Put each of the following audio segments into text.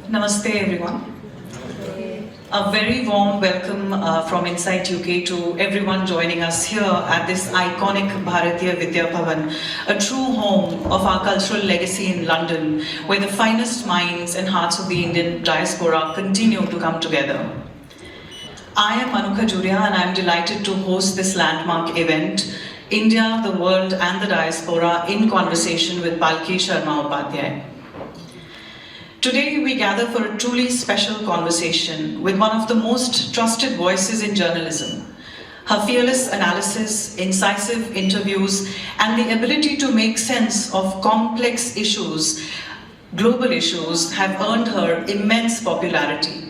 Namaste everyone. A very warm welcome from Inside UK to everyone joining us here at this iconic Bharatiya Vidya Bhavan, a true home of our cultural legacy in London, where the finest minds and hearts of the Indian diaspora continue to come together. I am Manukha Juria and I am delighted to host this landmark event, India, the World and the Diaspora in Conversation with Palki Sharma Upadhyay. Today we gather for a truly special conversation with one of the most trusted voices in journalism. Her fearless analysis, incisive interviews, and the ability to make sense of complex issues, global issues, have earned her immense popularity.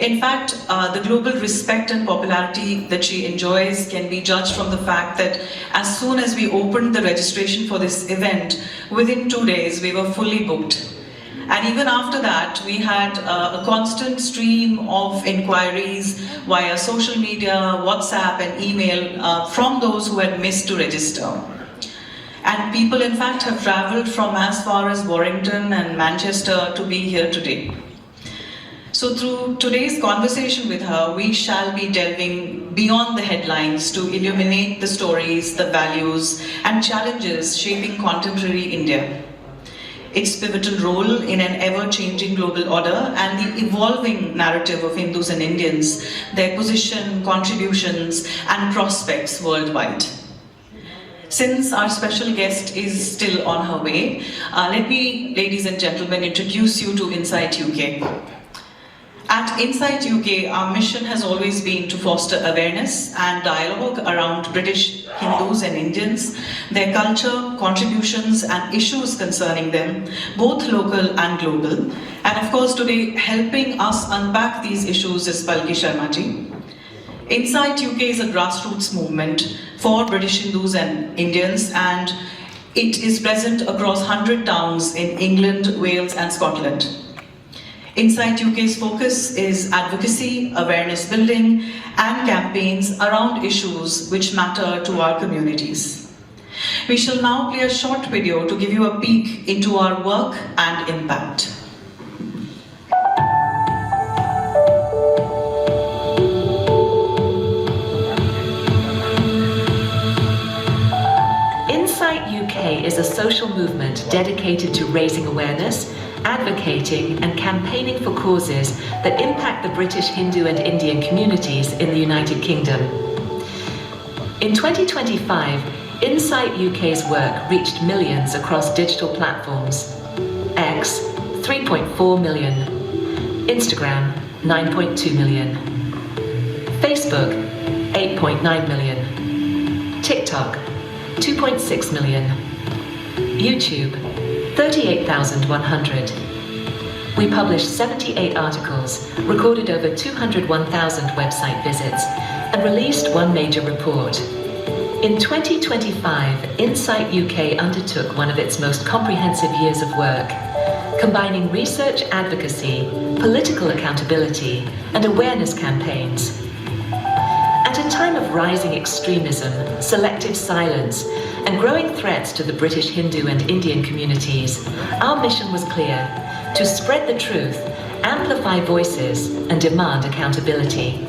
In fact, the global respect and popularity that she enjoys can be judged from the fact that as soon as we opened the registration for this event, within 2 days we were fully booked. And even after that, we had a constant stream of inquiries via social media, WhatsApp and email from those who had missed to register. And people in fact have travelled from as far as Warrington and Manchester to be here today. So through today's conversation with her, we shall be delving beyond the headlines to illuminate the stories, the values and challenges shaping contemporary India. Its pivotal role in an ever-changing global order and the evolving narrative of Hindus and Indians, their position, contributions and prospects worldwide. Since our special guest is still on her way, let me, ladies and gentlemen, introduce you to Inside UK. At Inside UK, our mission has always been to foster awareness and dialogue around British Hindus and Indians, their culture, contributions and issues concerning them, both local and global. And of course today, helping us unpack these issues is Palki Sharma ji. Inside UK is a grassroots movement for British Hindus and Indians, and it is present across 100 towns in England, Wales and Scotland. Inside UK's focus is advocacy, awareness building and campaigns around issues which matter to our communities. We shall now play a short video to give you a peek into our work and impact. Inside UK is a social movement dedicated to raising awareness, advocating and campaigning for causes that impact the British Hindu and Indian communities in the United Kingdom. In 2025, Inside UK's work reached millions across digital platforms. X, 3.4 million. Instagram, 9.2 million. Facebook, 8.9 million. TikTok, 2.6 million. YouTube, 38,100. We published 78 articles, recorded over 201,000 website visits, and released one major report. In 2025, Insight UK undertook one of its most comprehensive years of work, combining research advocacy, political accountability, and awareness campaigns. At a time of rising extremism, selective silence, and growing threats to the British Hindu and Indian communities, our mission was clear: to spread the truth, amplify voices, and demand accountability.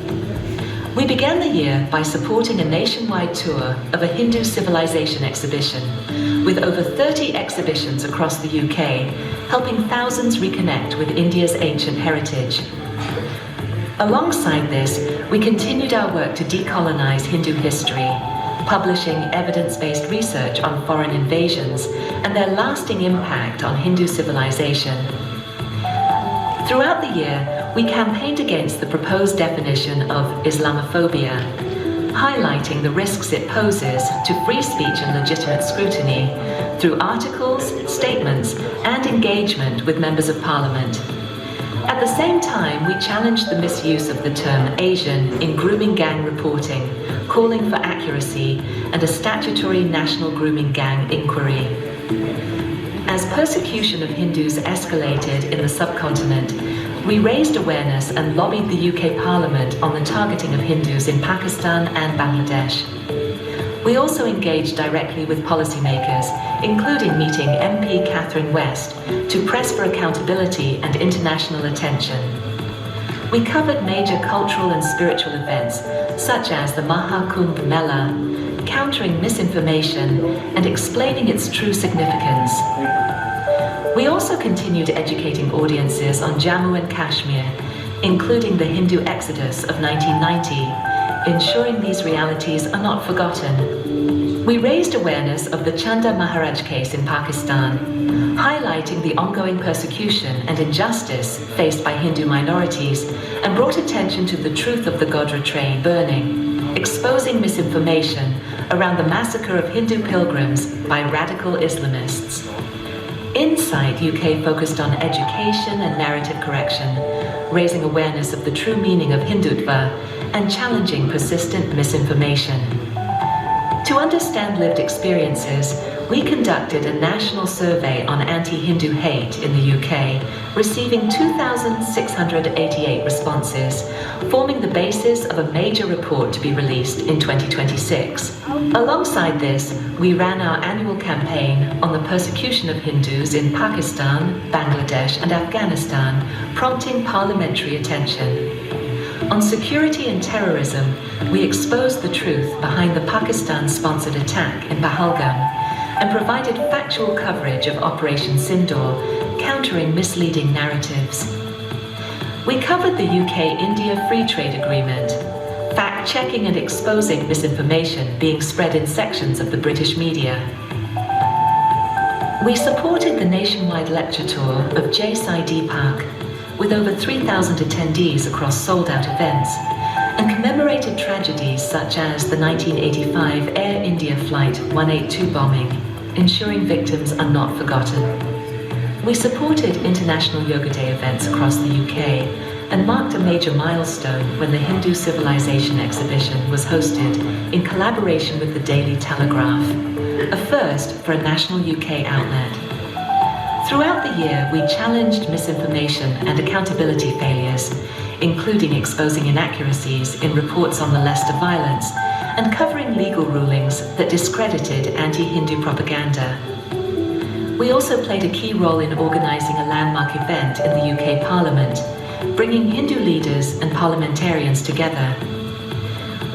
We began the year by supporting a nationwide tour of a Hindu civilization exhibition, with over 30 exhibitions across the UK, helping thousands reconnect with India's ancient heritage. Alongside this, we continued our work to decolonize Hindu history, publishing evidence-based research on foreign invasions and their lasting impact on Hindu civilization. Throughout the year, we campaigned against the proposed definition of Islamophobia, highlighting the risks it poses to free speech and legitimate scrutiny through articles, statements, and engagement with members of Parliament. At the same time, we challenged the misuse of the term Asian in grooming gang reporting, calling for accuracy and a statutory national grooming gang inquiry. As persecution of Hindus escalated in the subcontinent, we raised awareness and lobbied the UK Parliament on the targeting of Hindus in Pakistan and Bangladesh. We also engaged directly with policymakers, including meeting MP Catherine West to press for accountability and international attention. We covered major cultural and spiritual events, such as the Mahakumbh Mela, countering misinformation and explaining its true significance. We also continued educating audiences on Jammu and Kashmir, including the Hindu exodus of 1990, ensuring these realities are not forgotten. We raised awareness of the Chanda Maharaj case in Pakistan, highlighting the ongoing persecution and injustice faced by Hindu minorities, and brought attention to the truth of the Godhra train burning, exposing misinformation around the massacre of Hindu pilgrims by radical Islamists. Insight UK focused on education and narrative correction, raising awareness of the true meaning of Hindutva and challenging persistent misinformation. To understand lived experiences, we conducted a national survey on anti-Hindu hate in the UK, receiving 2,688 responses, forming the basis of a major report to be released in 2026. Alongside this, we ran our annual campaign on the persecution of Hindus in Pakistan, Bangladesh, and Afghanistan, prompting parliamentary attention. On security and terrorism, we exposed the truth behind the Pakistan-sponsored attack in Pahalgam and provided factual coverage of Operation Sindoor, countering misleading narratives. We covered the UK-India Free Trade Agreement, fact-checking and exposing misinformation being spread in sections of the British media. We supported the nationwide lecture tour of Jai Deepak, with over 3,000 attendees across sold-out events, and commemorated tragedies such as the 1985 Air India Flight 182 bombing, ensuring victims are not forgotten. We supported International Yoga Day events across the UK and marked a major milestone when the Hindu Civilization exhibition was hosted in collaboration with the Daily Telegraph, a first for a national UK outlet. Throughout the year, we challenged misinformation and accountability failures, including exposing inaccuracies in reports on molester violence and covering legal rulings that discredited anti-Hindu propaganda. We also played a key role in organising a landmark event in the UK Parliament, bringing Hindu leaders and parliamentarians together.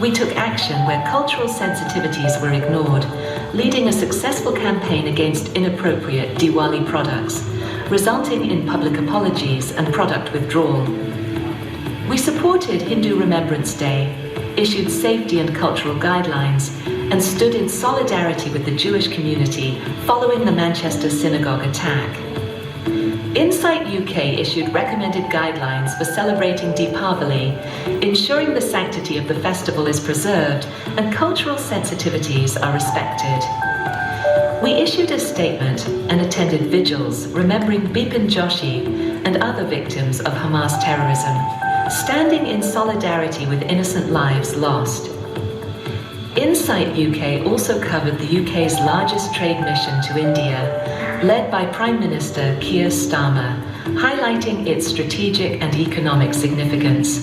We took action where cultural sensitivities were ignored, leading a successful campaign against inappropriate Diwali products, resulting in public apologies and product withdrawal. We supported Hindu Remembrance Day, issued safety and cultural guidelines, and stood in solidarity with the Jewish community following the Manchester synagogue attack. Insight UK issued recommended guidelines for celebrating Deepavali, ensuring the sanctity of the festival is preserved and cultural sensitivities are respected. We issued a statement and attended vigils remembering Bipin Joshi and other victims of Hamas terrorism, standing in solidarity with innocent lives lost. Insight UK also covered the UK's largest trade mission to India, led by Prime Minister Keir Starmer, highlighting its strategic and economic significance.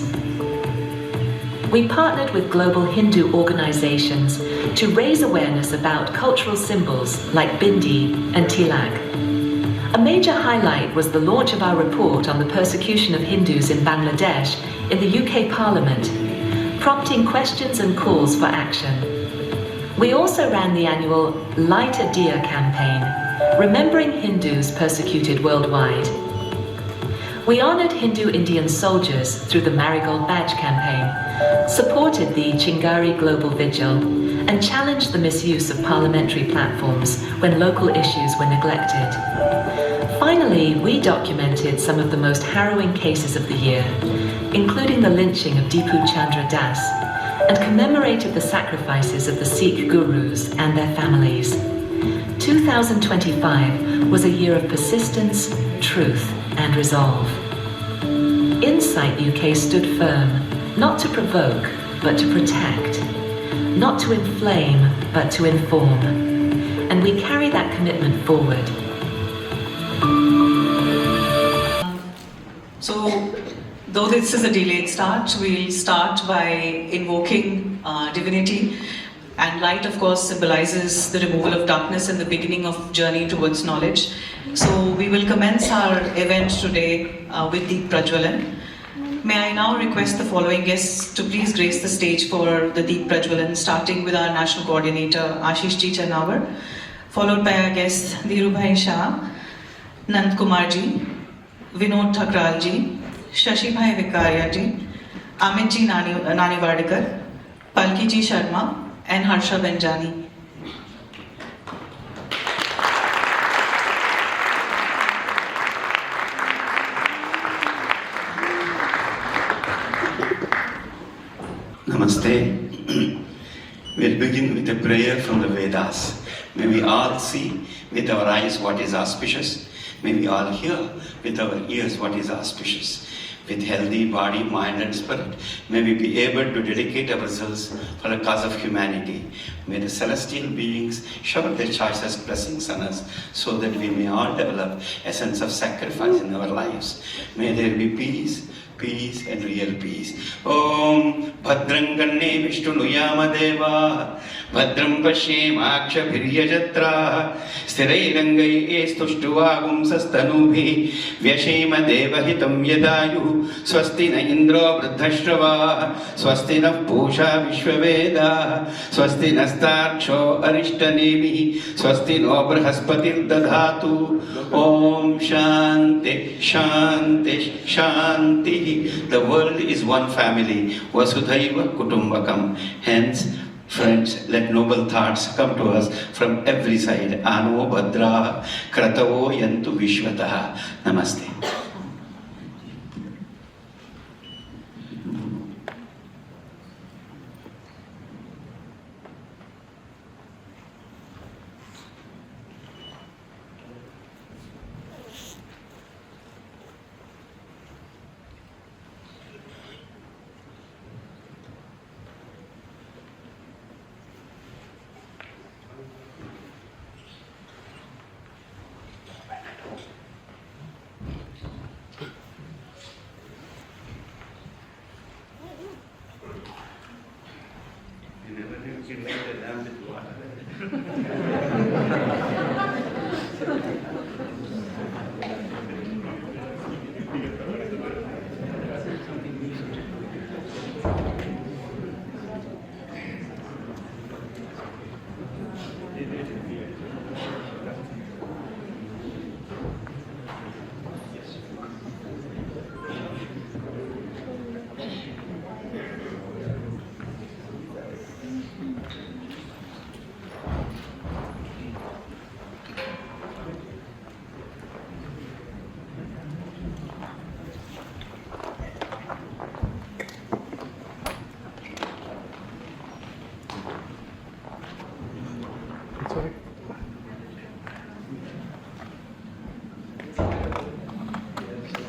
We partnered with global Hindu organizations to raise awareness about cultural symbols like bindi and tilak. A major highlight was the launch of our report on the persecution of Hindus in Bangladesh in the UK Parliament, prompting questions and calls for action. We also ran the annual Light a Diya campaign, remembering Hindus persecuted worldwide. We honored Hindu Indian soldiers through the Marigold Badge campaign, supported the Chingari Global Vigil, and challenged the misuse of parliamentary platforms when local issues were neglected. Finally, we documented some of the most harrowing cases of the year, including the lynching of Dipu Chandra Das, and commemorated the sacrifices of the Sikh gurus and their families. 2025 was a year of persistence, truth, and resolve. Insight UK stood firm, not to provoke, but to protect, not to inflame, but to inform. And we carry that commitment forward. So, though this is a delayed start, we'll start by invoking divinity And light, of course, symbolizes the removal of darkness and the beginning of journey towards knowledge. So we will commence our event today with Deep Prajwalan. May I now request the following guests to please grace the stage for the Deep Prajwalan, starting with our National Coordinator, Ashish Ji Chanawar, followed by our guests, Dhirubhai Shah, Nand Kumar Ji, Vinod Thakral Ji, Shashi Bhai Vikaria Ji, Amit Ji Naniwadekar, Palki Ji Sharma, and Harsha Benjani. Namaste. We'll begin with a prayer from the Vedas. May we all see with our eyes what is auspicious. May we all hear with our ears what is auspicious. With healthy body, mind and spirit, may we be able to dedicate ourselves for the cause of humanity. May the celestial beings shower their choicest blessings on us so that we may all develop a sense of sacrifice in our lives. May there be peace and real peace. Om Bhadram Ganne Vishnu Nuyama Deva Bhadram Pashem Aksha Bhiryajatra Sthirairangai Estushtuva Sastanubhi Vyashema Deva Hitam Yadayu Swasti Na Indra Vruddhashrava Swasti Na Pusha Vishwaveda Swasti Na Starcho Arishtanevi Swasti No Brahaspatir Dadhatu Om Shanti Shanti Shanti. The world is one family. Vasudhaiva Kutumbakam. Hence, friends, let noble thoughts come to us from every side. Ano Bhadra Kratavo Yantu Vishwataha. Namaste.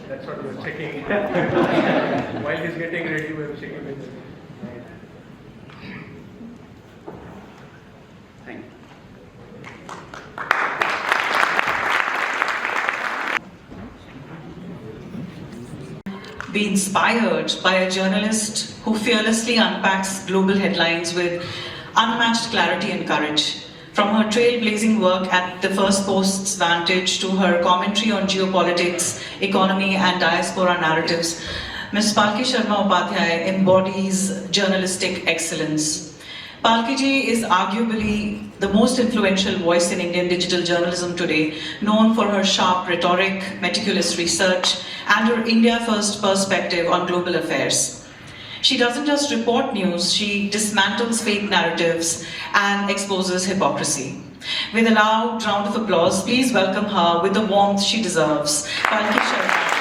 That's what we were checking. While he's getting ready, we were checking with him. Thank you. Be inspired by a journalist who fearlessly unpacks global headlines with unmatched clarity and courage. From her trailblazing work at the First Post's Vantage to her commentary on geopolitics, economy and diaspora narratives, Ms. Palki Sharma Upadhyay embodies journalistic excellence. Palki ji is arguably the most influential voice in Indian digital journalism today, known for her sharp rhetoric, meticulous research, and her India-first perspective on global affairs. She doesn't just report news, she dismantles fake narratives and exposes hypocrisy. With a loud round of applause, please welcome her with the warmth she deserves, Palki Sharma.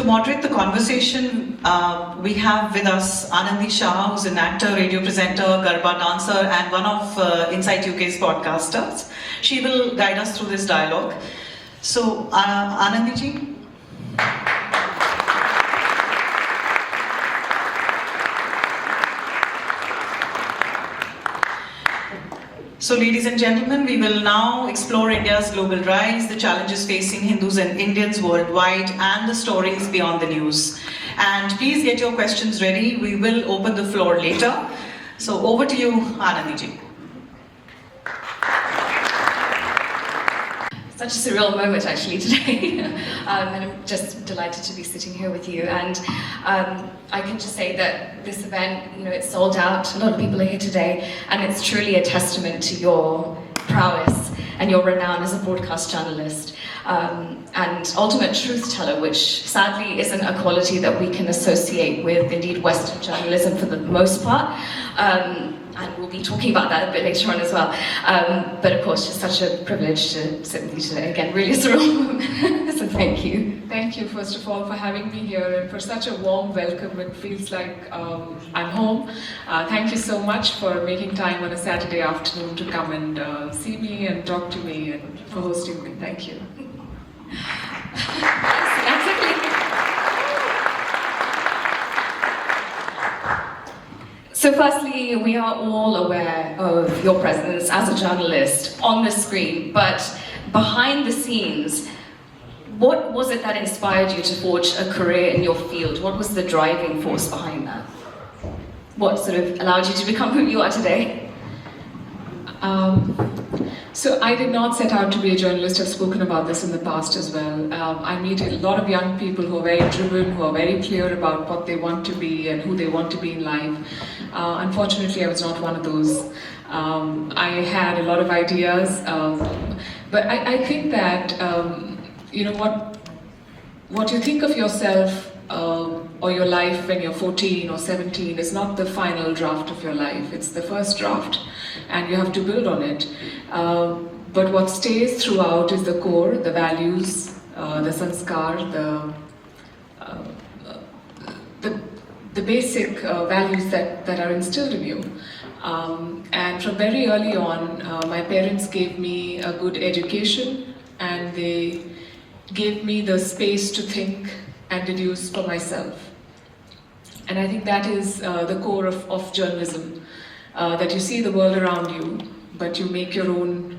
moderate the conversation, we have with us Anandi Shah, who's an actor, radio presenter, Garba dancer, and one of Insight UK's podcasters. She will guide us through this dialogue. So, Anandi ji. So, ladies and gentlemen, we will now explore India's global rise, the challenges facing Hindus and Indians worldwide, and the stories beyond the news. And please get your questions ready. We will open the floor later. So, over to you, Anandi ji. Such a surreal moment actually today, and I'm just delighted to be sitting here with you. And I can just say that this event, it's sold out. A lot of people are here today, and it's truly a testament to your prowess and your renown as a broadcast journalist and ultimate truth teller, which sadly isn't a quality that we can associate with indeed Western journalism for the most part. And we'll be talking about that a bit later on as well. But of course, just such a privilege to sit with you today. Again, really surreal moment. So thank you. Thank you, first of all, for having me here and for such a warm welcome. It feels like I'm home. Thank you so much for making time on a Saturday afternoon to come and see me and talk to me and for hosting me. Thank you. So firstly, we are all aware of your presence as a journalist on the screen, but behind the scenes, what was it that inspired you to forge a career in your field? What was the driving force behind that? What sort of allowed you to become who you are today? So I did not set out to be a journalist. I've spoken about this in the past as well. I meet a lot of young people who are very driven, who are very clear about what they want to be and who they want to be in life. Unfortunately, I was not one of those. I had a lot of ideas, but I think that what you think of yourself or your life when you're 14 or 17 is not the final draft of your life. It's the first draft, and you have to build on it. But what stays throughout is the core, the values, the sanskar, the basic values that are instilled in you. And from very early on, my parents gave me a good education, and they gave me the space to think and deduce for myself. And I think that is the core of journalism, that you see the world around you, but you make your own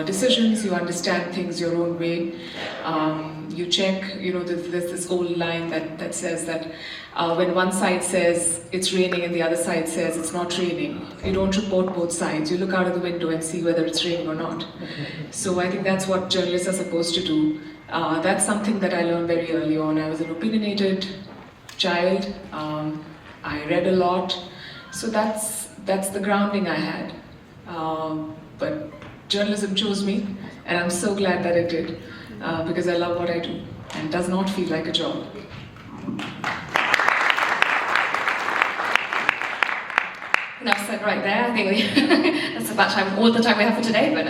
decisions, you understand things your own way. You check, there's this old line that says that when one side says it's raining and the other side says it's not raining, you don't report both sides. You look out of the window and see whether it's raining or not. So I think that's what journalists are supposed to do. That's something that I learned very early on. I was an opinionated child. I read a lot. So that's the grounding I had. But journalism chose me, and I'm so glad that it did, because I love what I do, and it does not feel like a job. Enough said right there. I think that's about all the time we have for today, but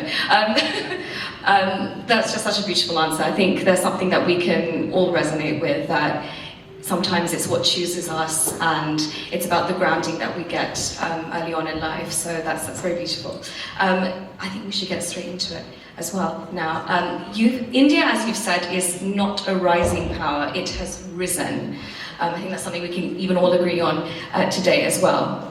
that's just such a beautiful answer. I think there's something that we can all resonate with, that sometimes it's what chooses us, and it's about the grounding that we get early on in life. So that's very beautiful. I think we should get straight into it as well now. India, as you've said, is not a rising power, it has risen. I think that's something we can even all agree on today as well.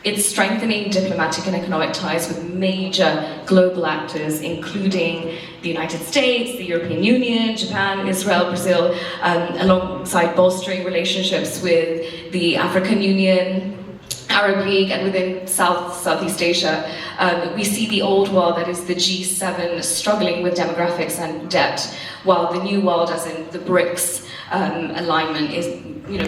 It's strengthening diplomatic and economic ties with major global actors, including the United States, the European Union, Japan, Israel, Brazil, alongside bolstering relationships with the African Union, Arab League, and within Southeast Asia. We see the old world, that is the G7, struggling with demographics and debt, while the new world, as in the BRICS alignment,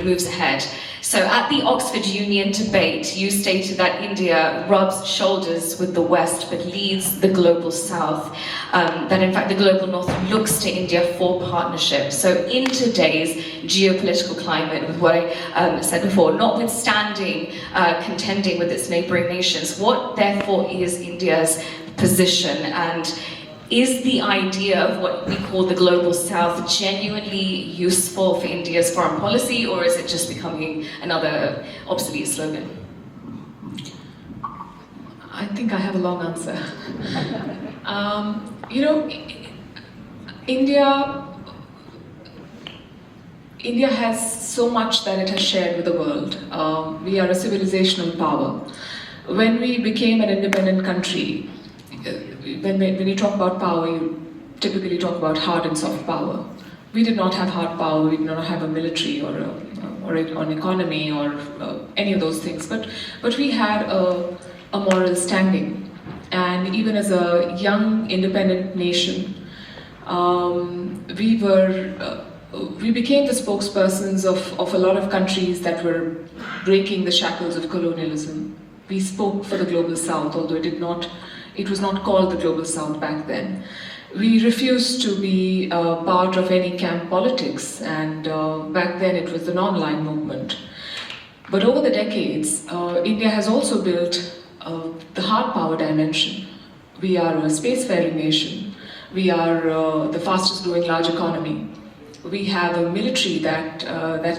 moves ahead. So at the Oxford Union debate, you stated that India rubs shoulders with the West but leads the global South, that in fact the global North looks to India for partnership. So in today's geopolitical climate, with what I said before, notwithstanding contending with its neighbouring nations, what therefore is India's position? And is the idea of what we call the global south genuinely useful for India's foreign policy, or is it just becoming another obsolete slogan? I think I have a long answer. You know, India has so much that it has shared with the world. We are a civilizational power. When we became an independent country, when you talk about power, you typically talk about hard and soft power. We did not have hard power, we did not have a military or an economy or any of those things, but we had a moral standing. And even as a young independent nation, we became the spokespersons of a lot of countries that were breaking the shackles of colonialism. We spoke for the global south, although it was not called the global south back then. We refused to be part of any camp politics, and back then it was the non-aligned movement. But over the decades, India has also built the hard power dimension. We are a spacefaring nation. We are the fastest growing large economy. We have a military that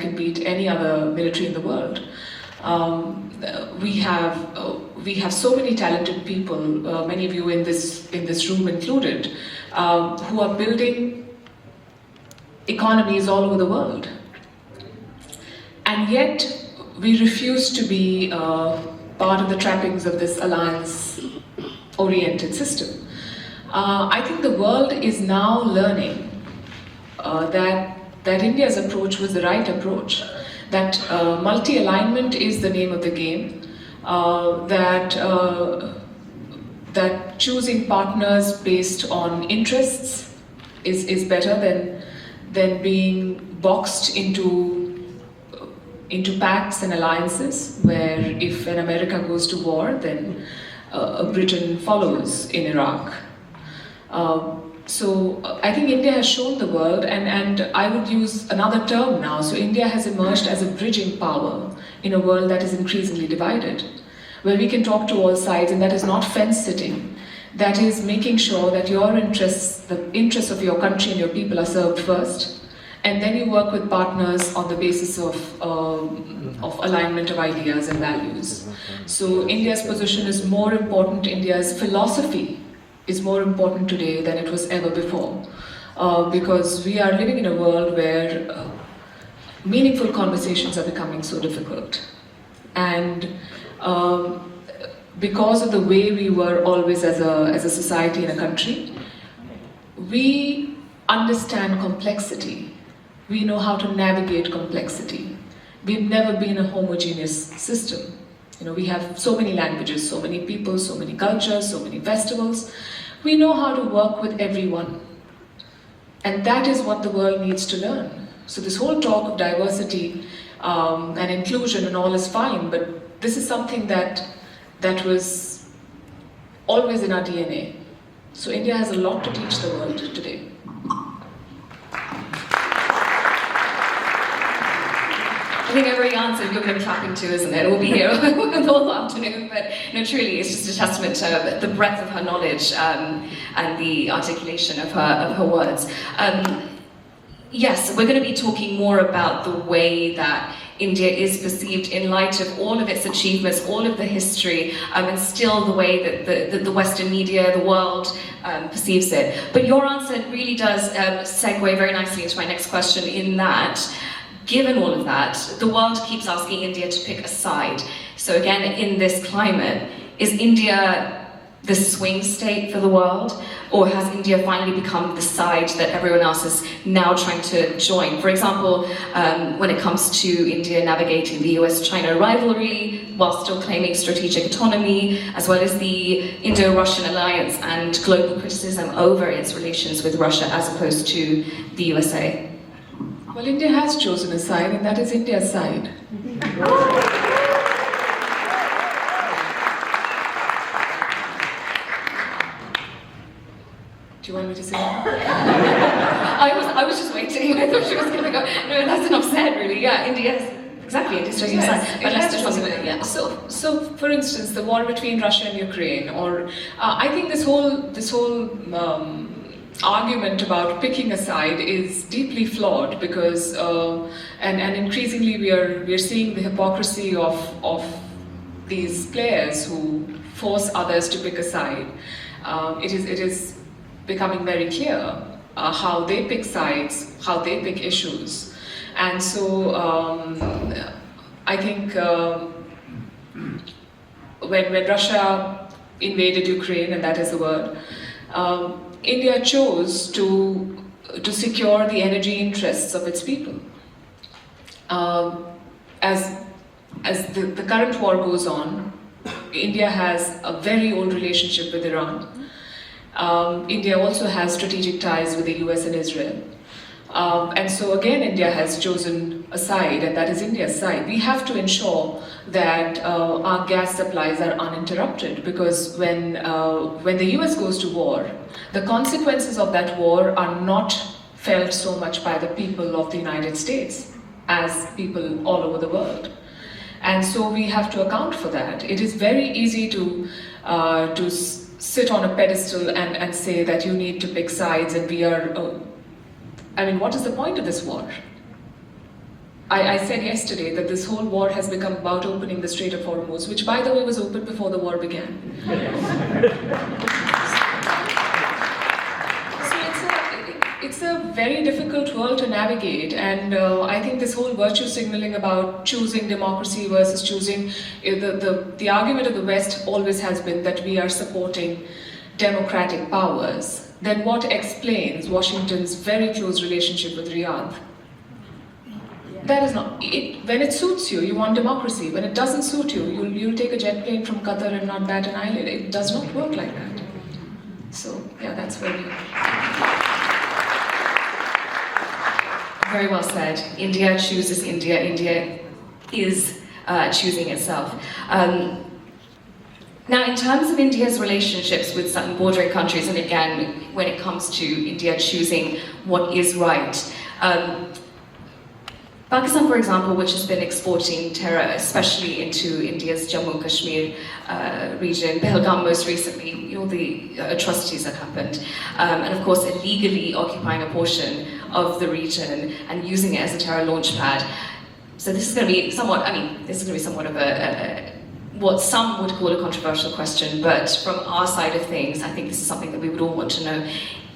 can beat any other military in the world. We have so many talented people, many of you in this room included, who are building economies all over the world. And yet, we refuse to be part of the trappings of this alliance-oriented system. I think the world is now learning that India's approach was the right approach, that multi-alignment is the name of the game, that choosing partners based on interests is better than being boxed into pacts and alliances, where if an America goes to war, then Britain follows in Iraq. So I think India has shown the world, and I would use another term now. So India has emerged as a bridging power in a world that is increasingly divided, where we can talk to all sides, and that is not fence sitting. That is making sure that your interests, the interests of your country and your people are served first, and then you work with partners on the basis of alignment of ideas and values. So India's position is more important, India's philosophy is more important today than it was ever before, because we are living in a world where meaningful conversations are becoming so difficult. And because of the way we were always as a society and a country, we understand complexity. We know how to navigate complexity. We've never been a homogeneous system. You know, we have so many languages, so many people, so many cultures, so many festivals. We know how to work with everyone. And that is what the world needs to learn. So this whole talk of diversity and inclusion and all is fine, but this is something that was always in our DNA. So India has a lot to teach the world today. I think every answer you're going to be clapping to, isn't it? We'll be here all afternoon, but no, truly, it's just a testament to the breadth of her knowledge and the articulation of her words. Yes, we're going to be talking more about the way that India is perceived in light of all of its achievements, all of the history, and still the way that the Western media, the world, perceives it. But your answer really does segue very nicely into my next question, in that, given all of that, the world keeps asking India to pick a side. So again, in this climate, is India the swing state for the world? Or has India finally become the side that everyone else is now trying to join? For example, when it comes to India navigating the US-China rivalry, while still claiming strategic autonomy, as well as the Indo-Russian alliance and global criticism over its relations with Russia as opposed to the USA. Well, India has chosen a side, and that is India's side. Do you want me to say that? I was just waiting. I thought she was going to go. No, that's enough said, really. Yeah, India has Exactly, it is choosing Yes, a side. But it let's has do chosen something. it. So, for instance, the war between Russia and Ukraine, or I think this whole argument about picking a side is deeply flawed because, and increasingly we are seeing the hypocrisy of these players who force others to pick a side. It is becoming very clear how they pick sides, how they pick issues. And so I think when Russia invaded Ukraine, and that is the word, India chose to secure the energy interests of its people. As the current war goes on, India has a very old relationship with Iran. India also has strategic ties with the US and Israel. And so again, India has chosen a side, and that is India's side. We have to ensure that our gas supplies are uninterrupted, because when the US goes to war, the consequences of that war are not felt so much by the people of the United States as people all over the world. And so we have to account for that. It is very easy to sit on a pedestal and say that you need to pick sides, and we are... I mean, what is the point of this war? I said yesterday that this whole war has become about opening the Strait of Hormuz, which, by the way, was opened before the war began. So it's a very difficult world to navigate, and I think this whole virtue signaling about choosing democracy versus choosing... The argument of the West always has been that we are supporting democratic powers. Then what explains Washington's very close relationship with Riyadh? That is not... when it suits you, you want democracy. When it doesn't suit you, you'll take a jet plane from Qatar and not bat an eyelid. It does not work like that. So, yeah, that's where we are. Very well said. India chooses India. India is choosing itself. Now, in terms of India's relationships with certain bordering countries, and again, when it comes to India choosing what is right, Pakistan, for example, which has been exporting terror, especially into India's Jammu and Kashmir region, Pahalgam most recently, all the atrocities that happened, and of course illegally occupying a portion of the region and using it as a terror launchpad. So this is going to be somewhat, of what some would call a controversial question, but from our side of things, I think this is something that we would all want to know.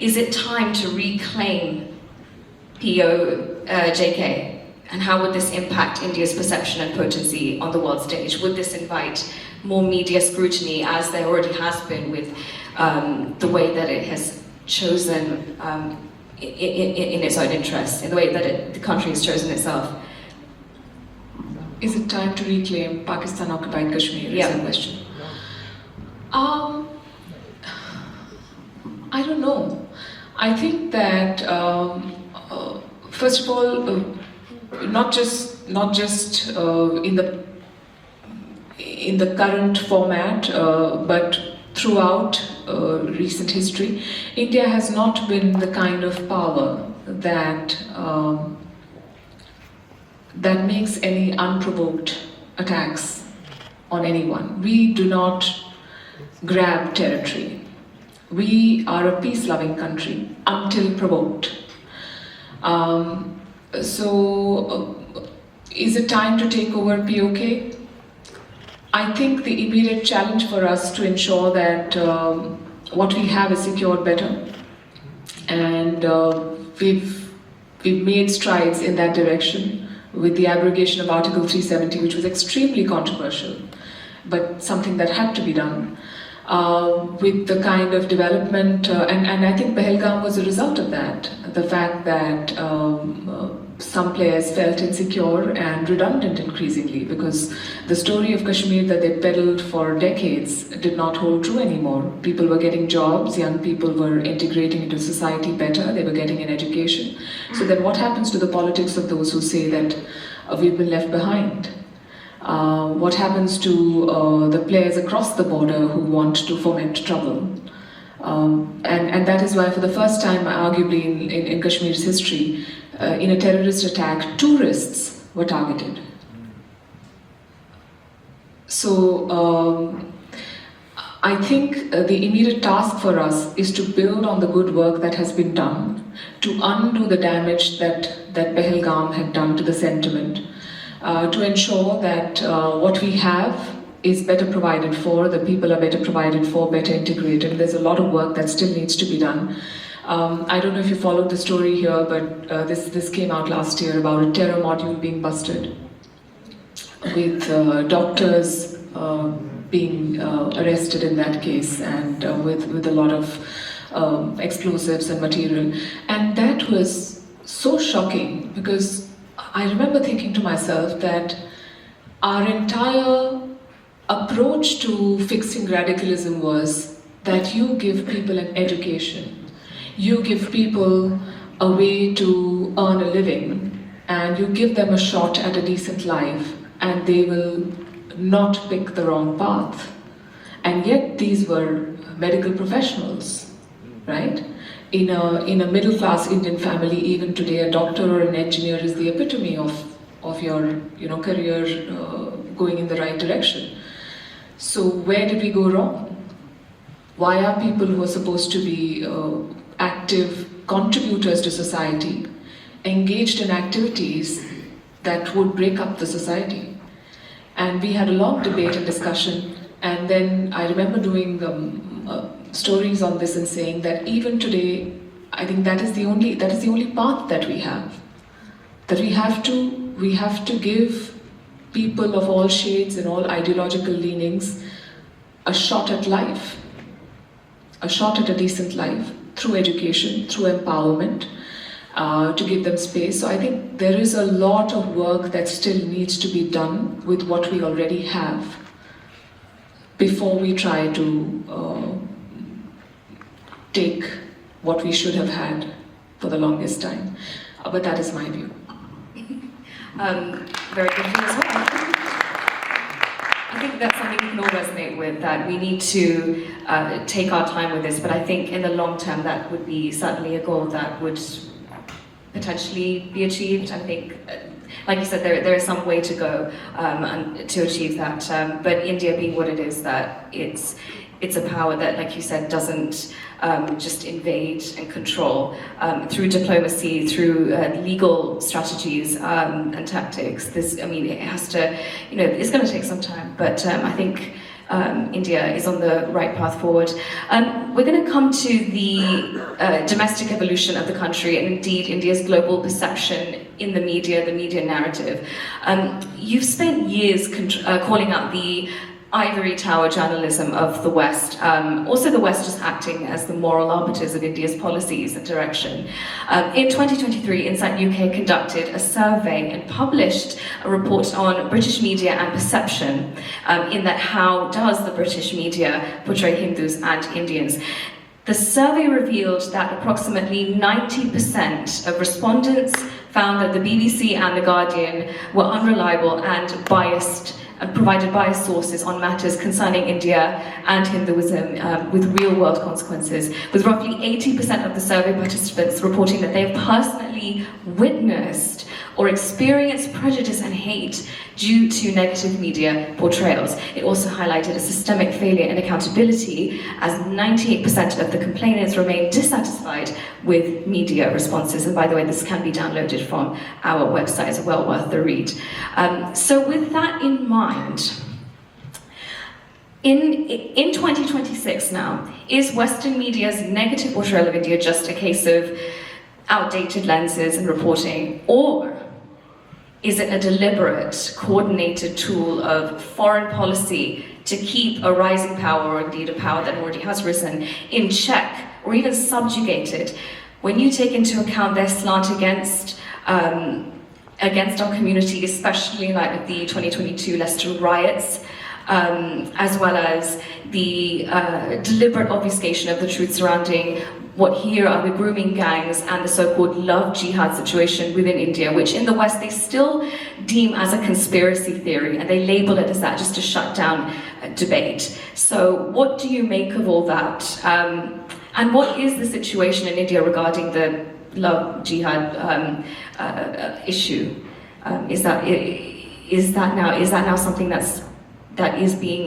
Is it time to reclaim POJK? And how would this impact India's perception and potency on the world stage? Would this invite more media scrutiny, as there already has been with the way that it has chosen in its own interests, in the way that the country has chosen itself? Is it time to reclaim Pakistan-occupied Kashmir? Yeah. Is the question. I don't know. I think that first of all, not just in the current format, but throughout recent history, India has not been the kind of power that that makes any unprovoked attacks on anyone. We do not grab territory. We are a peace-loving country until provoked. Is it time to take over POK? I think the immediate challenge for us to ensure that what we have is secured better, and we've made strides in that direction with the abrogation of Article 370, which was extremely controversial, but something that had to be done. With the kind of development, and I think Pahalgam was a result of that. The fact that some players felt insecure and redundant increasingly, because the story of Kashmir that they peddled for decades did not hold true anymore. People were getting jobs, young people were integrating into society better, they were getting an education. So then what happens to the politics of those who say that we've been left behind? What happens to the players across the border who want to foment trouble? And that is why for the first time, arguably in Kashmir's history, in a terrorist attack, tourists were targeted. So I think the immediate task for us is to build on the good work that has been done, to undo the damage that Pahalgam had done to the sentiment, to ensure that what we have is better provided for, the people are better provided for, better integrated. There's a lot of work that still needs to be done. I don't know if you followed the story here, but this came out last year about a terror module being busted, with doctors being arrested in that case, and with a lot of explosives and material. And that was so shocking, because I remember thinking to myself that our entire approach to fixing radicalism was that you give people an education, you give people a way to earn a living, and you give them a shot at a decent life, and they will not pick the wrong path. And yet these were medical professionals, right? In a middle-class Indian family, even today, a doctor or an engineer is the epitome of your career going in the right direction. So where did we go wrong? Why are people who are supposed to be active contributors to society engaged in activities that would break up the society? And we had a long debate and discussion, and then I remember doing stories on this and saying that even today, I think that is the only path that we have. That we have to give people of all shades and all ideological leanings a shot at life, a shot at a decent life, through education, through empowerment, to give them space. So I think there is a lot of work that still needs to be done with what we already have before we try to take what we should have had for the longest time. But that is my view. Very good view as well. I think that's something we can all resonate with, that we need to take our time with this, but I think in the long term that would be certainly a goal that would potentially be achieved. I think, like you said, there is some way to go to achieve that, but India being what it is, that it's a power that, like you said, doesn't just invade and control through diplomacy, through legal strategies and tactics. It has to, it's going to take some time, but I think India is on the right path forward. We're going to come to the domestic evolution of the country, and indeed India's global perception in the media narrative. You've spent years calling out the ivory tower journalism of the West, also the West just acting as the moral arbiters of India's policies and direction. In 2023, Insight UK conducted a survey and published a report on British media and perception, in that how does the British media portray Hindus and Indians. The survey revealed that approximately 90% of respondents found that the BBC and The Guardian were unreliable and biased, and provided biased sources on matters concerning India and Hinduism with real-world consequences, with roughly 80% of the survey participants reporting that they have personally witnessed or experienced prejudice and hate due to negative media portrayals. It also highlighted a systemic failure in accountability, as 98% of the complainants remain dissatisfied with media responses. And by the way, this can be downloaded from our website, it's well worth the read. So with that in mind, in 2026 now, is Western media's negative portrayal of India just a case of outdated lenses and reporting, or is it a deliberate, coordinated tool of foreign policy to keep a rising power, or indeed a power that already has risen, in check or even subjugated, when you take into account their slant against our community, especially in light of the 2022 Leicester riots, as well as the deliberate obfuscation of the truth surrounding what here are the grooming gangs and the so-called love jihad situation within India, which in the West they still deem as a conspiracy theory, and they label it as that just to shut down debate. So what do you make of all that? And what is the situation in India regarding the love jihad issue? Is that now something that's that is being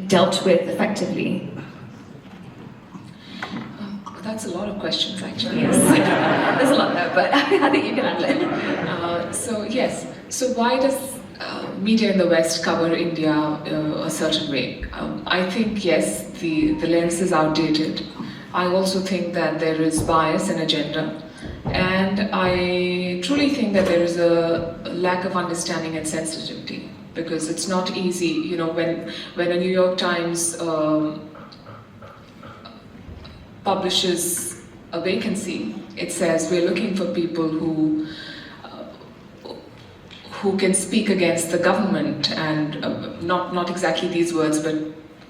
dealt with effectively? That's a lot of questions, actually. Yes, there's a lot there, but I think you can handle it. So why does media in the West cover India a certain way? I think, yes, the lens is outdated. I also think that there is bias and agenda. And I truly think that there is a lack of understanding and sensitivity, because it's not easy, you know, when a New York Times publishes a vacancy, it says we're looking for people who can speak against the government, and not exactly these words,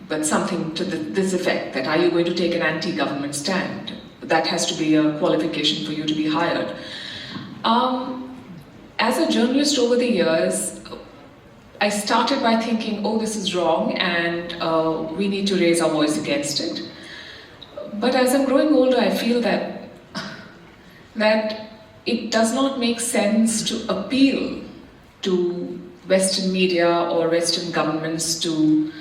but something to this effect, that are you going to take an anti-government stand? That has to be a qualification for you to be hired. As a journalist over the years, I started by thinking, oh, this is wrong, and we need to raise our voice against it. But as I'm growing older, I feel that it does not make sense to appeal to Western media or Western governments to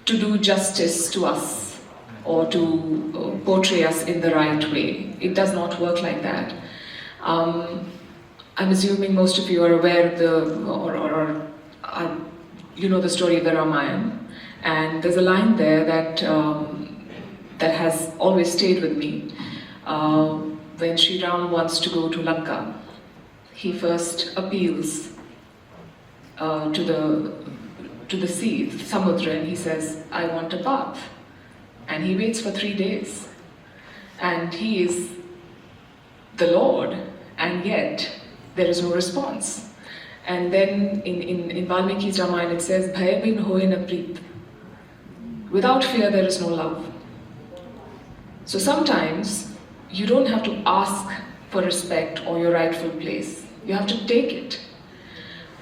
do justice to us or to portray us in the right way. It does not work like that. I'm assuming most of you are aware of you know the story of the Ramayana, and there's a line there that has always stayed with me. When Sri Ram wants to go to Lanka, he first appeals to the sea, Samudra, and he says, I want a bath. And he waits for 3 days. And he is the Lord, and yet there is no response. And then in Valmiki's Ramayana it says, Bhaya bin hoye na preet. Without fear there is no love. So sometimes you don't have to ask for respect or your rightful place. You have to take it.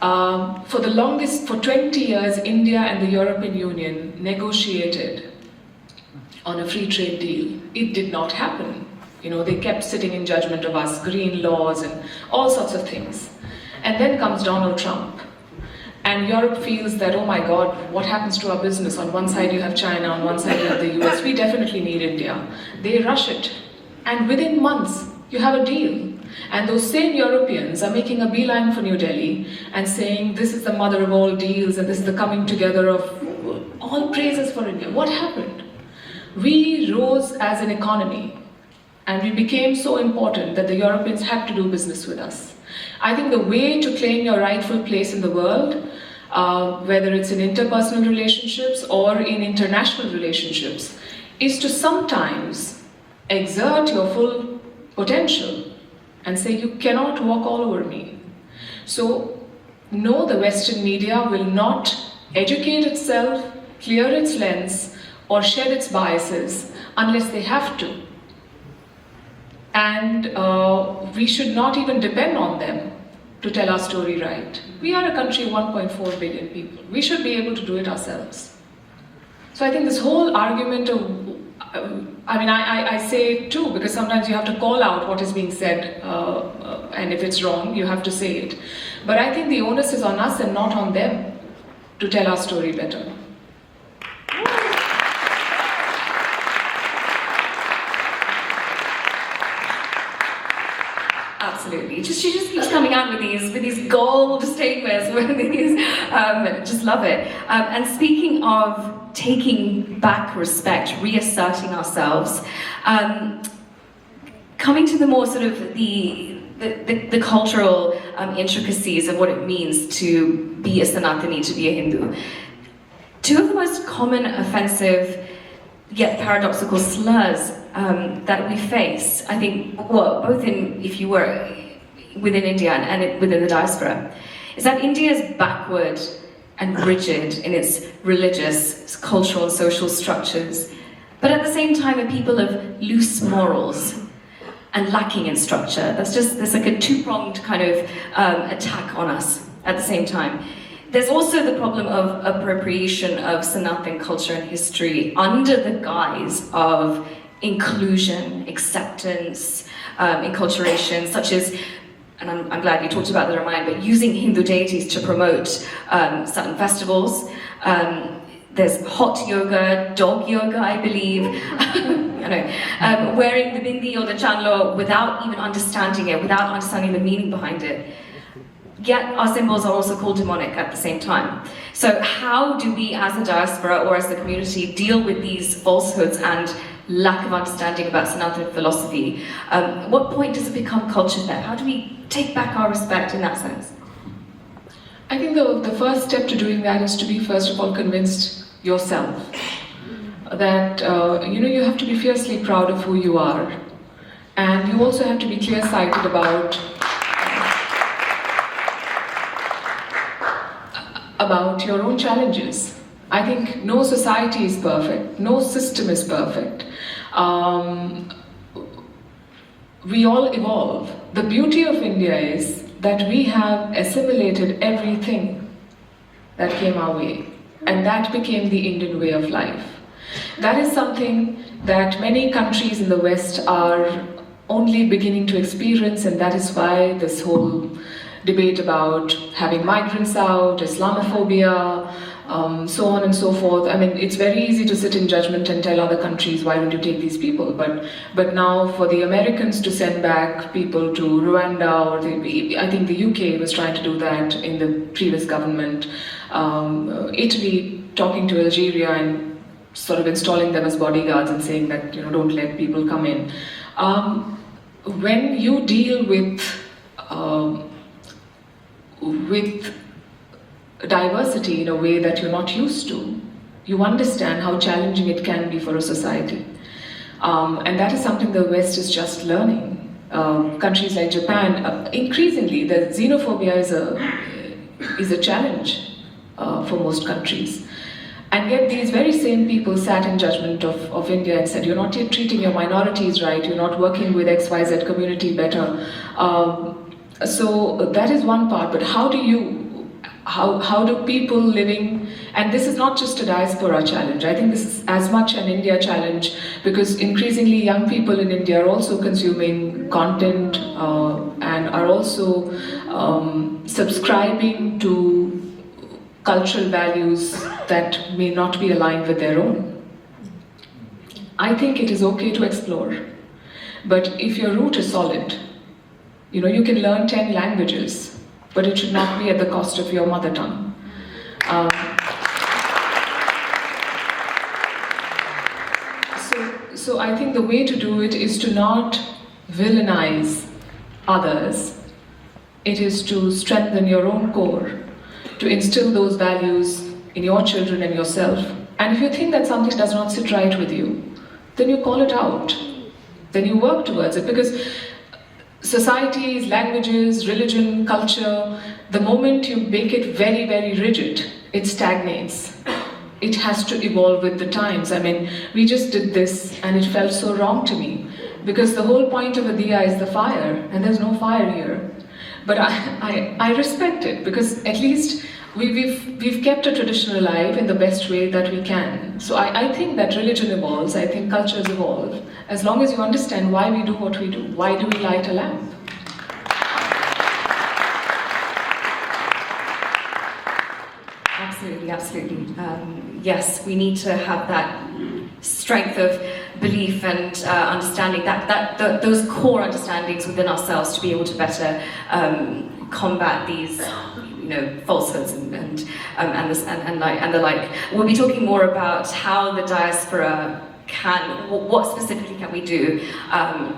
For 20 years, India and the European Union negotiated on a free trade deal. It did not happen. You know, they kept sitting in judgment of us, green laws and all sorts of things. And then comes Donald Trump. And Europe feels that, oh my God, what happens to our business? On one side you have China, on one side you have the US. We definitely need India. They rush it. And within months, you have a deal. And those same Europeans are making a beeline for New Delhi and saying this is the mother of all deals and this is the coming together of all praises for India. What happened? We rose as an economy and we became so important that the Europeans had to do business with us. I think the way to claim your rightful place in the world, whether it's in interpersonal relationships or in international relationships, is to sometimes exert your full potential and say, you cannot walk all over me. So, no, the Western media will not educate itself, clear its lens, or shed its biases unless they have to. And we should not even depend on them to tell our story right. We are a country of 1.4 billion people. We should be able to do it ourselves. So I think this whole argument of I say it too, because sometimes you have to call out what is being said, and if it's wrong, you have to say it. But I think the onus is on us and not on them to tell our story better. Absolutely. She just keeps coming out with these gold statements, with these, just love it. And speaking of taking back respect, reasserting ourselves, coming to the more sort of the cultural intricacies of what it means to be a Sanatani, to be a Hindu. Two of the most common, offensive, yet paradoxical slurs that we face, I think, well, both if you were within India and within the diaspora, is that India is backward and rigid in its religious, cultural and social structures, but at the same time a people of loose morals and lacking in structure. There's like a two-pronged kind of attack on us at the same time. There's also the problem of appropriation of Sanatan culture and history under the guise of inclusion, acceptance, enculturation, such as and I'm glad you talked about the Ramayana, but using Hindu deities to promote certain festivals. There's hot yoga, dog yoga, I believe, wearing the bindi or the chanlo without even understanding it, without understanding the meaning behind it. Yet our symbols are also called demonic at the same time. So how do we as a diaspora or as the community deal with these falsehoods and lack of understanding about Sanatana philosophy? What point does it become culture there? How do we take back our respect in that sense? I think the first step to doing that is to be, first of all, convinced yourself that you have to be fiercely proud of who you are, and you also have to be clear-sighted about your own challenges. I think no society is perfect, no system is perfect. We all evolve. The beauty of India is that we have assimilated everything that came our way, and that became the Indian way of life. That is something that many countries in the West are only beginning to experience, and that is why this whole debate about having migrants out, Islamophobia, so on and so forth. I mean, it's very easy to sit in judgment and tell other countries, why don't you take these people? But now for the Americans to send back people to Rwanda, or I think the UK was trying to do that in the previous government, Italy talking to Algeria and sort of installing them as bodyguards and saying that, don't let people come in. When you deal with diversity in a way that you're not used to, you understand how challenging it can be for a society. And that is something the West is just learning. Countries like Japan, increasingly, the xenophobia is a challenge for most countries. And yet these very same people sat in judgment of India and said, you're not treating your minorities right, you're not working with XYZ community better. So that is one part, but how do people living, and this is not just a diaspora challenge, I think this is as much an India challenge, because increasingly young people in India are also consuming content and are also subscribing to cultural values that may not be aligned with their own. I think it is okay to explore, but if your root is solid, you can learn 10 languages, but it should not be at the cost of your mother tongue. So I think the way to do it is to not villainize others. It is to strengthen your own core, to instill those values in your children and yourself. And if you think that something does not sit right with you, then you call it out. Then you work towards it, because societies, languages, religion, culture, the moment you make it very, very rigid, it stagnates. It has to evolve with the times. I mean, we just did this and it felt so wrong to me, because the whole point of a diya is the fire, and there's no fire here. But I respect it, because at least we've kept a tradition alive in the best way that we can. So I think that religion evolves, I think cultures evolve, as long as you understand why we do what we do. Why do we light a lamp? Absolutely, absolutely. Yes, we need to have that strength of belief and understanding, those core understandings within ourselves to be able to better combat these falsehoods and the like. We'll be talking more about how the diaspora what specifically can we do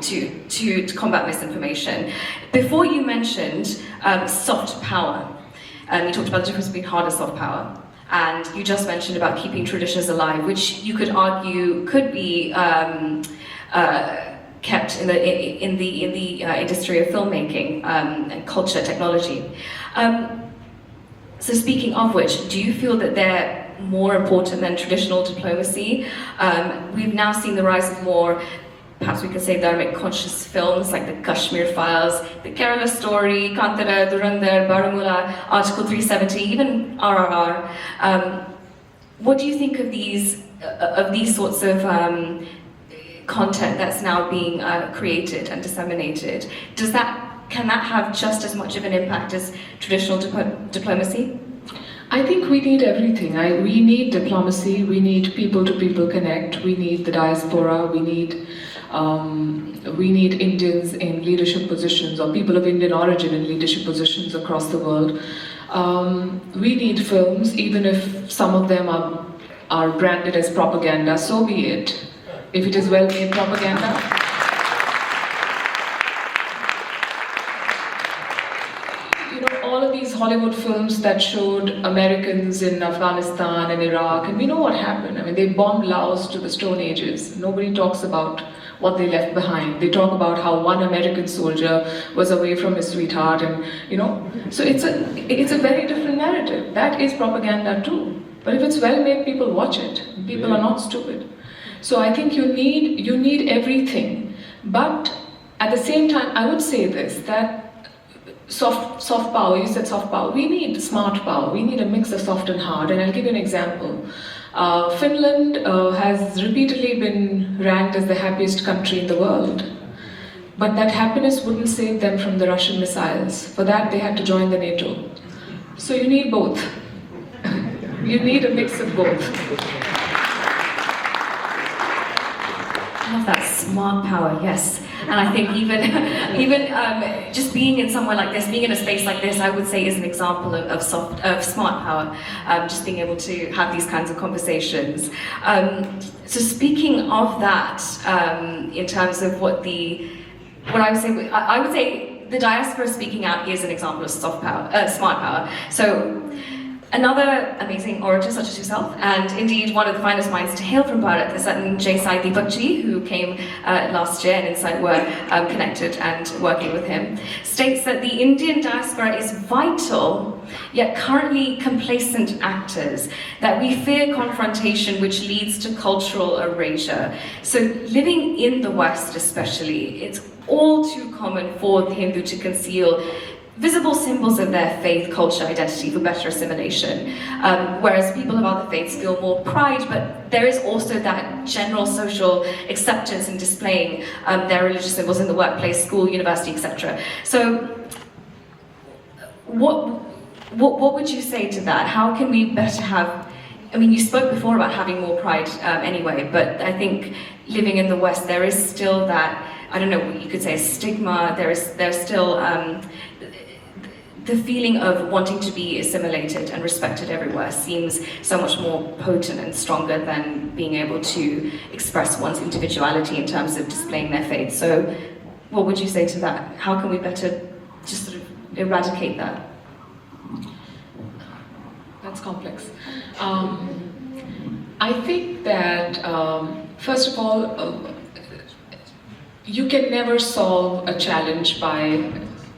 to combat misinformation. Before you mentioned soft power, you talked about the difference between hard and soft power, and you just mentioned about keeping traditions alive, which you could argue could be kept in the industry of filmmaking and culture, technology. So speaking of which, do you feel that they're more important than traditional diplomacy? We've now seen the rise of more, perhaps we could say, dharmic conscious films like the Kashmir Files, the Kerala Story, Kantara, Durandar, Baramula, Article 370, even RRR. What do you think of these sorts of content that's now being created and disseminated? Does that can that have just as much of an impact as traditional diplomacy? I think we need everything. We need diplomacy, we need people-to-people connect, we need the diaspora, we need Indians in leadership positions or people of Indian origin in leadership positions across the world. We need films, even if some of them are branded as propaganda, so be it. If it is well-made propaganda. All of these Hollywood films that showed Americans in Afghanistan and Iraq, and we know what happened. I mean, they bombed Laos to the Stone Ages. Nobody talks about what they left behind. They talk about how one American soldier was away from his sweetheart, and so it's a very different narrative. That is propaganda too. But if it's well made, people watch it. People are not stupid. So I think you need everything. But at the same time, I would say this, that soft power, you said soft power, we need smart power, we need a mix of soft and hard, and I'll give you an example. Finland has repeatedly been ranked as the happiest country in the world, but that happiness wouldn't save them from the Russian missiles. For that they had to join the NATO. So you need both. You need a mix of both. I love that, smart power, yes. And I think even just being in somewhere like this, being in a space like this, I would say is an example of smart power. Just being able to have these kinds of conversations. So speaking of that, in terms of what I would say the diaspora speaking out is an example of smart power. So another amazing orator such as yourself, and indeed one of the finest minds to hail from Bharat, a certain J. Sai Deepakji, who came last year and Insight were connected and working with him, states that the Indian diaspora is vital, yet currently complacent actors, that we fear confrontation which leads to cultural erasure. So living in the West especially, it's all too common for the Hindu to conceal visible symbols of their faith, culture, identity for better assimilation, whereas people of other faiths feel more pride, but there is also that general social acceptance in displaying their religious symbols in the workplace, school, university, etc. So what would you say to that? How can we better have, I mean, you spoke before about having more pride anyway, but I think living in the West, there is still that, I don't know, you could say a stigma, there's still the feeling of wanting to be assimilated and respected everywhere seems so much more potent and stronger than being able to express one's individuality in terms of displaying their faith. So what would you say to that? How can we better just sort of eradicate that? That's complex. I think that, first of all, you can never solve a challenge by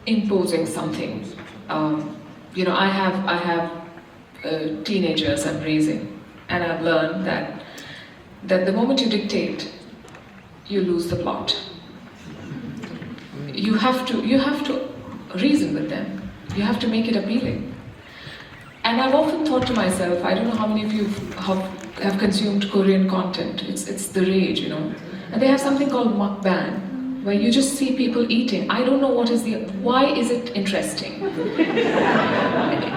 imposing something. I have teenagers I'm raising, and I've learned that the moment you dictate, you lose the plot. You have to reason with them. You have to make it appealing. And I've often thought to myself, I don't know how many of you have consumed Korean content. It's the rage, And they have something called mukbang, where you just see people eating. I don't know why is it interesting?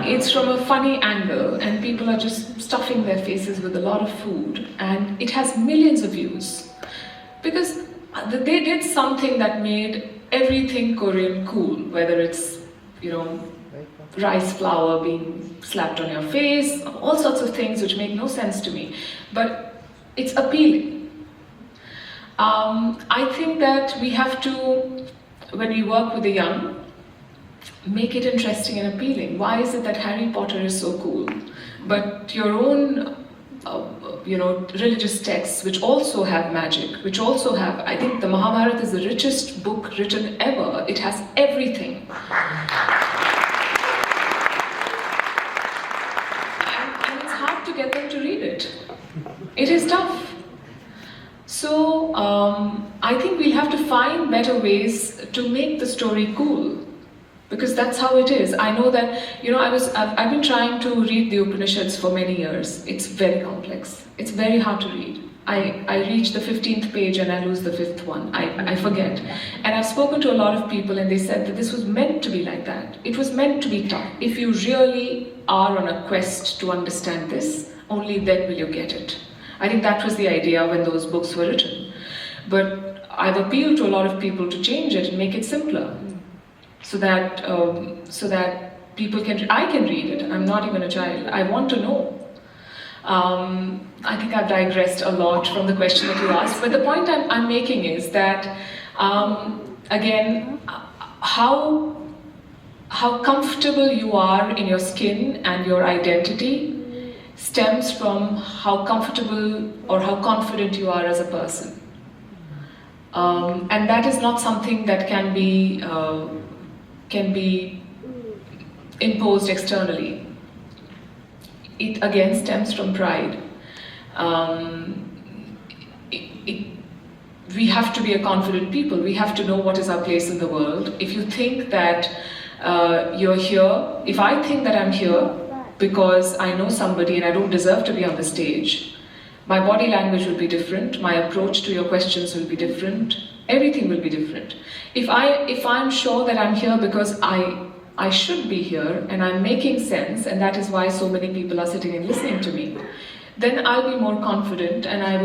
It's from a funny angle, and people are just stuffing their faces with a lot of food, and it has millions of views. Because they did something that made everything Korean cool, whether it's, rice flour being slapped on your face, all sorts of things which make no sense to me. But it's appealing. I think that we have to, when we work with the young, make it interesting and appealing. Why is it that Harry Potter is so cool, but your own, religious texts, which also have magic, which also have, I think the Mahabharata is the richest book written ever. It has everything. And it's hard to get them to read it. It is tough. So I think we'll have to find better ways to make the story cool, because that's how it is. I know that, I've been trying to read the Upanishads for many years. It's very complex. It's very hard to read. I reach the 15th page and I lose the 5th one. I forget. And I've spoken to a lot of people and they said that this was meant to be like that. It was meant to be tough. If you really are on a quest to understand this, only then will you get it. I think that was the idea when those books were written. But I've appealed to a lot of people to change it and make it simpler, so that people I can read it. I'm not even a child. I want to know. I think I've digressed a lot from the question that you asked, but the point I'm making is that, again, how comfortable you are in your skin and your identity stems from how comfortable or how confident you are as a person. And that is not something that can be imposed externally. It again stems from pride. We have to be a confident people. We have to know what is our place in the world. If you think that you're here, if I think that I'm here because I know somebody and I don't deserve to be on the stage, my body language will be different, my approach to your questions will be different, everything will be different. If I'm sure that I'm here because I should be here and I'm making sense, and that is why so many people are sitting and listening to me, then I'll be more confident and I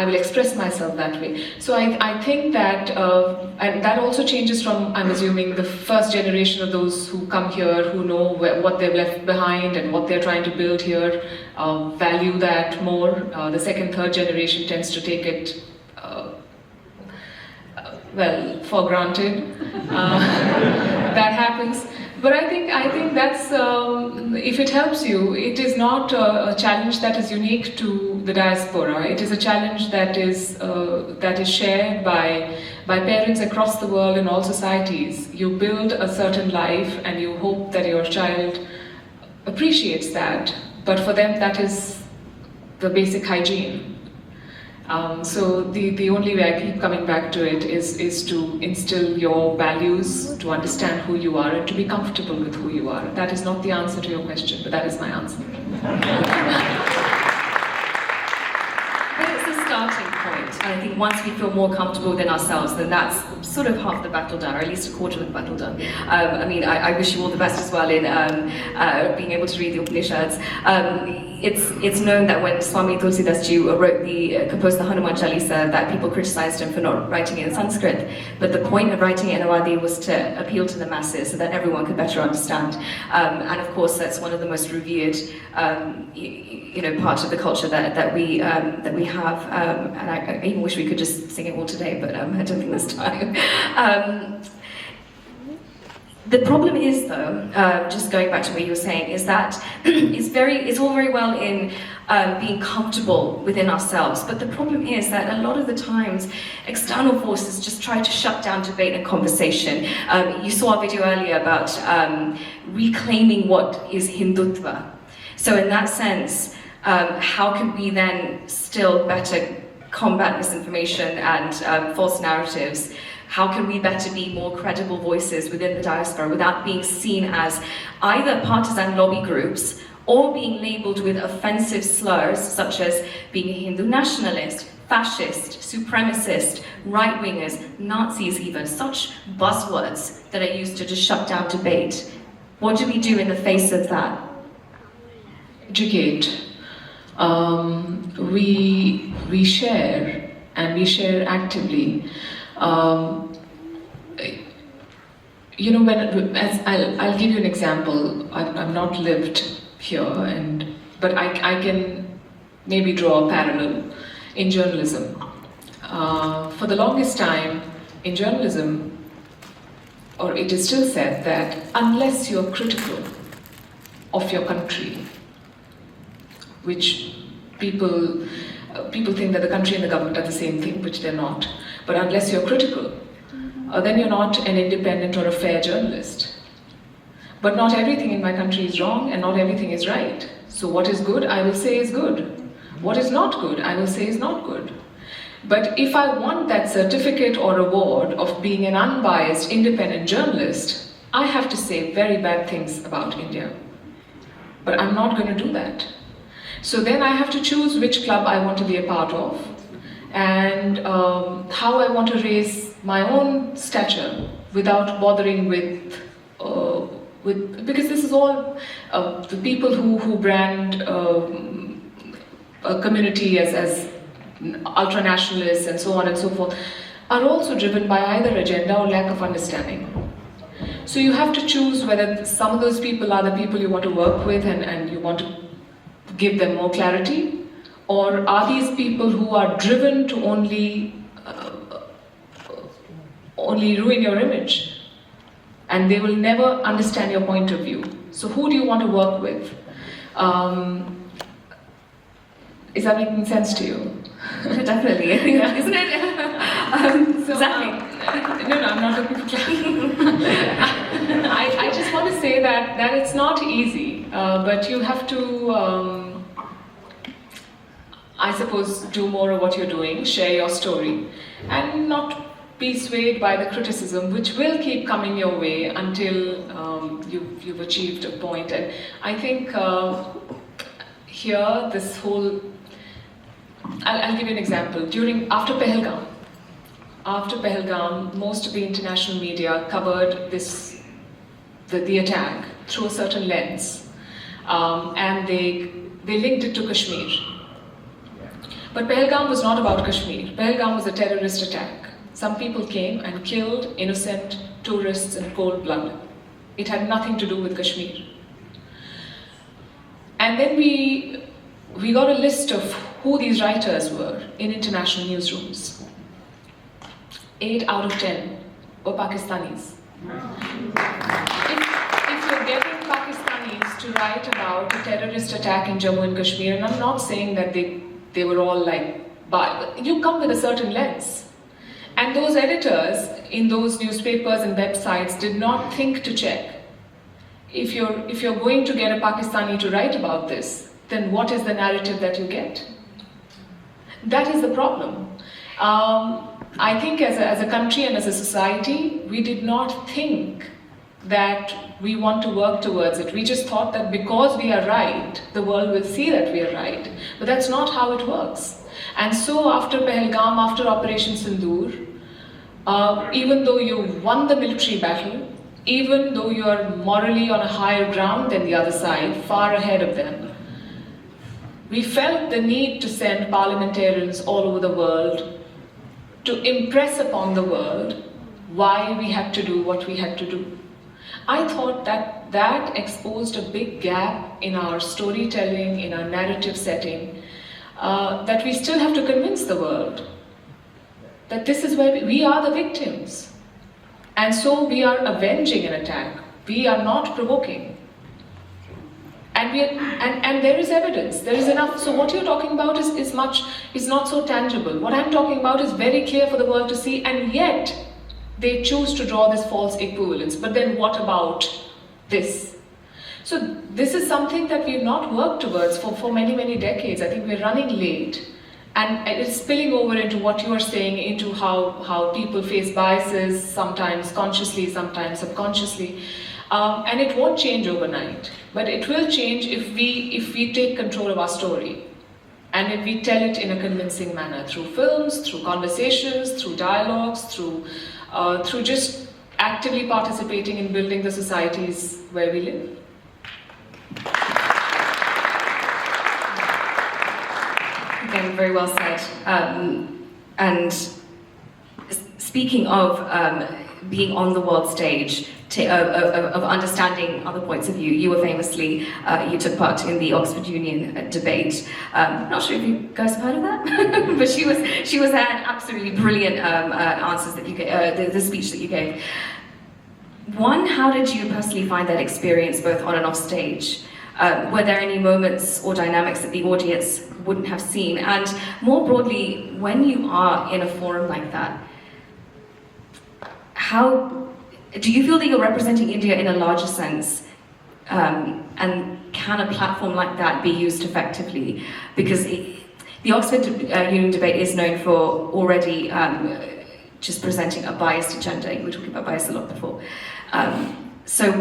will express myself that way. So I think that, and that also changes from, I'm assuming, the first generation of those who come here, who know what they've left behind and what they're trying to build here, value that more. The second, third generation tends to take it, well, for granted. That happens. But I think that's, if it helps you, it is not a challenge that is unique to the diaspora. It is a challenge that is shared by parents across the world in all societies. You build a certain life and you hope that your child appreciates that, but for them that is the basic hygiene. So the only way I keep coming back to it is to instill your values, to understand who you are and to be comfortable with who you are. That is not the answer to your question, but that is my answer. It's a starting point. And I think once we feel more comfortable within ourselves, then that's sort of half the battle done, or at least a quarter of the battle done. I mean, I wish you all the best as well in being able to read the Upanishads. It's known that when Swami Tulsidas Ji composed the Hanuman Chalisa, that people criticized him for not writing it in Sanskrit. But the point of writing it in Awadhi was to appeal to the masses so that everyone could better understand. And of course, that's one of the most revered, parts of the culture that we have. And I even wish we could just sing it all today, but I don't think there's time. The problem is, though, just going back to what you were saying, is that it's all very well in being comfortable within ourselves, but the problem is that a lot of the times external forces just try to shut down debate and conversation. You saw a video earlier about reclaiming what is Hindutva. So in that sense, how can we then still better combat misinformation and false narratives? How can we better be more credible voices within the diaspora without being seen as either partisan lobby groups or being labelled with offensive slurs such as being a Hindu nationalist, fascist, supremacist, right-wingers, Nazis even, such buzzwords that are used to just shut down debate. What do we do in the face of that? Educate. We share, and we share actively. I'll give you an example. I've not lived here, but I can maybe draw a parallel in journalism. For the longest time in journalism, or it is still said that unless you're critical of your country, which people think that the country and the government are the same thing, which they're not. But unless you're critical, then you're not an independent or a fair journalist. But not everything in my country is wrong and not everything is right. So what is good, I will say is good. What is not good, I will say is not good. But if I want that certificate or award of being an unbiased, independent journalist, I have to say very bad things about India. But I'm not going to do that. So then I have to choose which club I want to be a part of, and how I want to raise my own stature without bothering with because this is all the people who brand a community as ultra-nationalists and so on and so forth are also driven by either agenda or lack of understanding. So you have to choose whether some of those people are the people you want to work with and you want to give them more clarity, or are these people who are driven to only ruin your image and they will never understand your point of view. So who do you want to work with? Is that making sense to you? Definitely, I think that, isn't it? So, Exactly. no, I'm not looking for clarity. I just want to say that it's not easy, but you have to, I suppose, do more of what you're doing, share your story, and not be swayed by the criticism, which will keep coming your way until you've achieved a point. And I think here, this whole, I'll give you an example. After Pahalgam, most of the international media covered the attack through a certain lens, and they linked it to Kashmir. But Pahalgam was not about Kashmir. Pahalgam was a terrorist attack. Some people came and killed innocent tourists in cold blood. It had nothing to do with Kashmir. And then we got a list of who these writers were in international newsrooms. 8 out of 10 were Pakistanis. If you're getting Pakistanis to write about a terrorist attack in Jammu and Kashmir, and I'm not saying that they were all but you come with a certain lens. And those editors in those newspapers and websites did not think to check. If you're going to get a Pakistani to write about this, then what is the narrative that you get? That is the problem. I think as a country and as a society, we did not think that we want to work towards it. We just thought that because we are right, the world will see that we are right. But that's not how it works. And so after Pahalgam, after Operation Sindoor, even though you won the military battle, even though you are morally on a higher ground than the other side, far ahead of them, we felt the need to send parliamentarians all over the world to impress upon the world why we had to do what we had to do. I thought that exposed a big gap in our storytelling, in our narrative setting, that we still have to convince the world that this is where we are the victims. And so we are avenging an attack. We are not provoking. And there is evidence, there is enough. So what you're talking about is not so tangible. What I'm talking about is very clear for the world to see, and yet they choose to draw this false equivalence. But then what about this? So this is something that we've not worked towards for many, many decades. I think we're running late. And it's spilling over into what you are saying, into how people face biases, sometimes consciously, sometimes subconsciously. And it won't change overnight. But it will change if we take control of our story. And if we tell it in a convincing manner, through films, through conversations, through dialogues, through just actively participating in building the societies where we live. Again, very well said. And speaking of being on the world stage, of understanding other points of view, you were famously, you took part in the Oxford Union debate. Not sure if you guys have heard of that, but she was there, and absolutely brilliant answers that you gave, the speech that you gave. One, how did you personally find that experience, both on and off stage? Were there any moments or dynamics that the audience wouldn't have seen? And more broadly, when you are in a forum like that, how do you feel that you're representing India in a larger sense? And can a platform like that be used effectively? Because the Oxford Union debate is known for already just presenting a biased agenda. We were talking about bias a lot before. So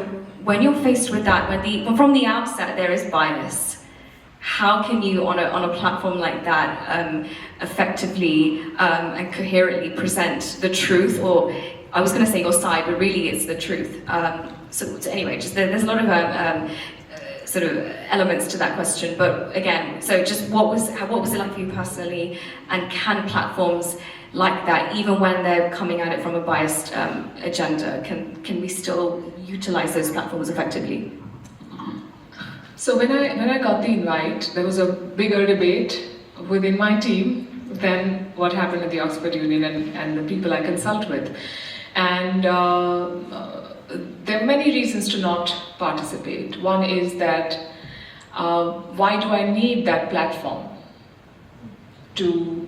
when you're faced with that, from the outset there is bias, how can you, on a platform like that, effectively and coherently present the truth, or I was going to say your side, but really it's the truth. So anyway, just there's a lot of sort of elements to that question. But again, so just what was it like for you personally, and can platforms like that, even when they're coming at it from a biased agenda, can we still utilize those platforms effectively? So when I got the invite, there was a bigger debate within my team than what happened at the Oxford Union and the people I consult with. And there are many reasons to not participate. One is that why do I need that platform to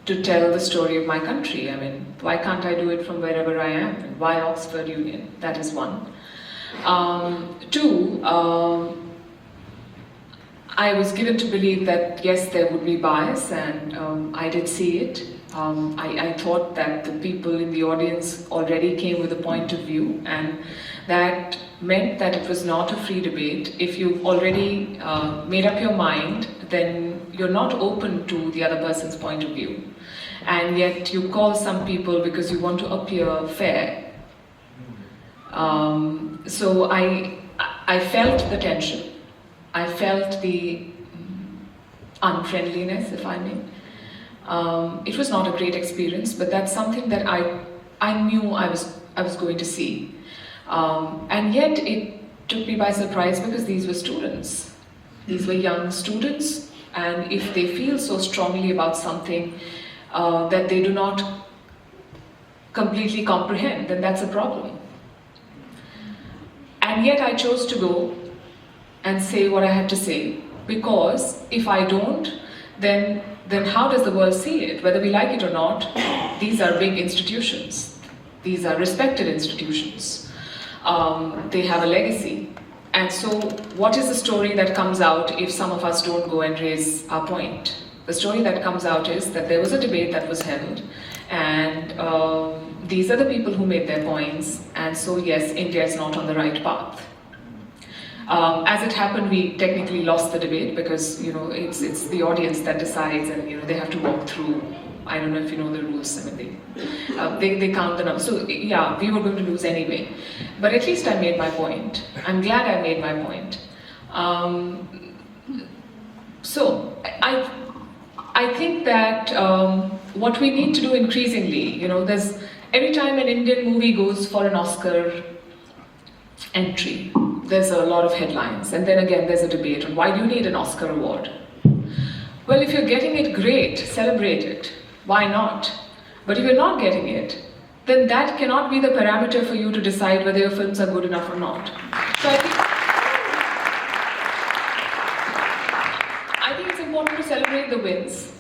tell the story of my country? I mean, why can't I do it from wherever I am? And why Oxford Union? That is one. Two, I was given to believe that yes, there would be bias, and I did see it. I thought that the people in the audience already came with a point of view, and that meant that it was not a free debate. If you've already made up your mind, then you're not open to the other person's point of view. And yet you call some people because you want to appear fair. So I felt the tension. I felt the unfriendliness, if I may. It was not a great experience, but that's something that I knew I was going to see. And yet it took me by surprise because these were students. These were young students, and if they feel so strongly about something that they do not completely comprehend, then that's a problem. And yet I chose to go and say what I had to say, because if I don't, then how does the world see it? Whether we like it or not, these are big institutions. These are respected institutions. They have a legacy. And so what is the story that comes out if some of us don't go and raise our point? The story that comes out is that there was a debate that was held, and these are the people who made their points, and so yes, India is not on the right path. As it happened, we technically lost the debate because it's the audience that decides, and they have to walk through. I don't know if you know the rules. I mean, they count the numbers. So yeah, we were going to lose anyway. But at least I made my point. I'm glad I made my point. So I think that what we need to do increasingly, there's every time an Indian movie goes for an Oscar entry, there's a lot of headlines, and then again there's a debate on why do you need an Oscar award. Well, if you're getting it, great, celebrate it. Why not? But if you're not getting it, then that cannot be the parameter for you to decide whether your films are good enough or not. So I think it's important to celebrate the wins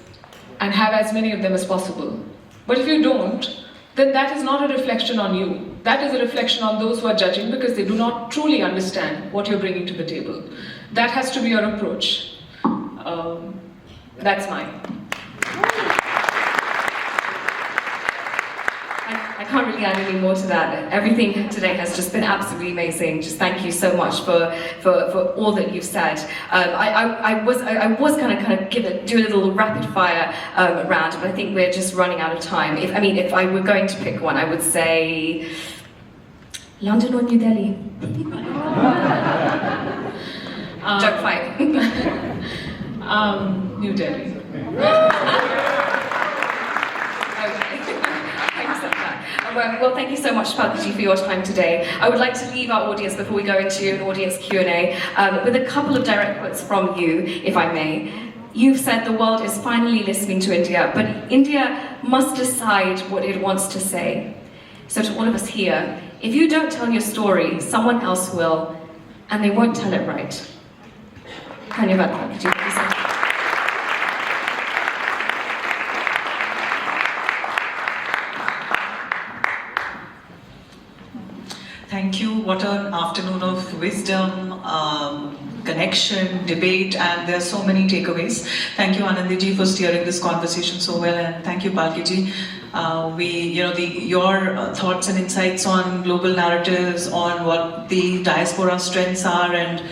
and have as many of them as possible. But if you don't, then that is not a reflection on you. That is a reflection on those who are judging because they do not truly understand what you're bringing to the table. That has to be your approach. That's mine. I can't really add any more to that. Everything today has just been absolutely amazing. Just thank you so much for all that you've said. I was kind of do a little rapid fire round, but I think we're just running out of time. If I were going to pick one, I would say London or New Delhi. Joke fight. New Delhi. Well, thank you so much, Palki, for your time today. I would like to leave our audience, before we go into an audience Q&A, with a couple of direct quotes from you, if I may. You've said the world is finally listening to India, but India must decide what it wants to say. So to all of us here, if you don't tell your story, someone else will, and they won't tell it right. Dhanyavad, Palki. Thank you. What an afternoon of wisdom, connection, debate, and there are so many takeaways. Thank you, Anandiji, for steering this conversation so well, and thank you, Palkiji. Your thoughts and insights on global narratives, on what the diaspora strengths are, and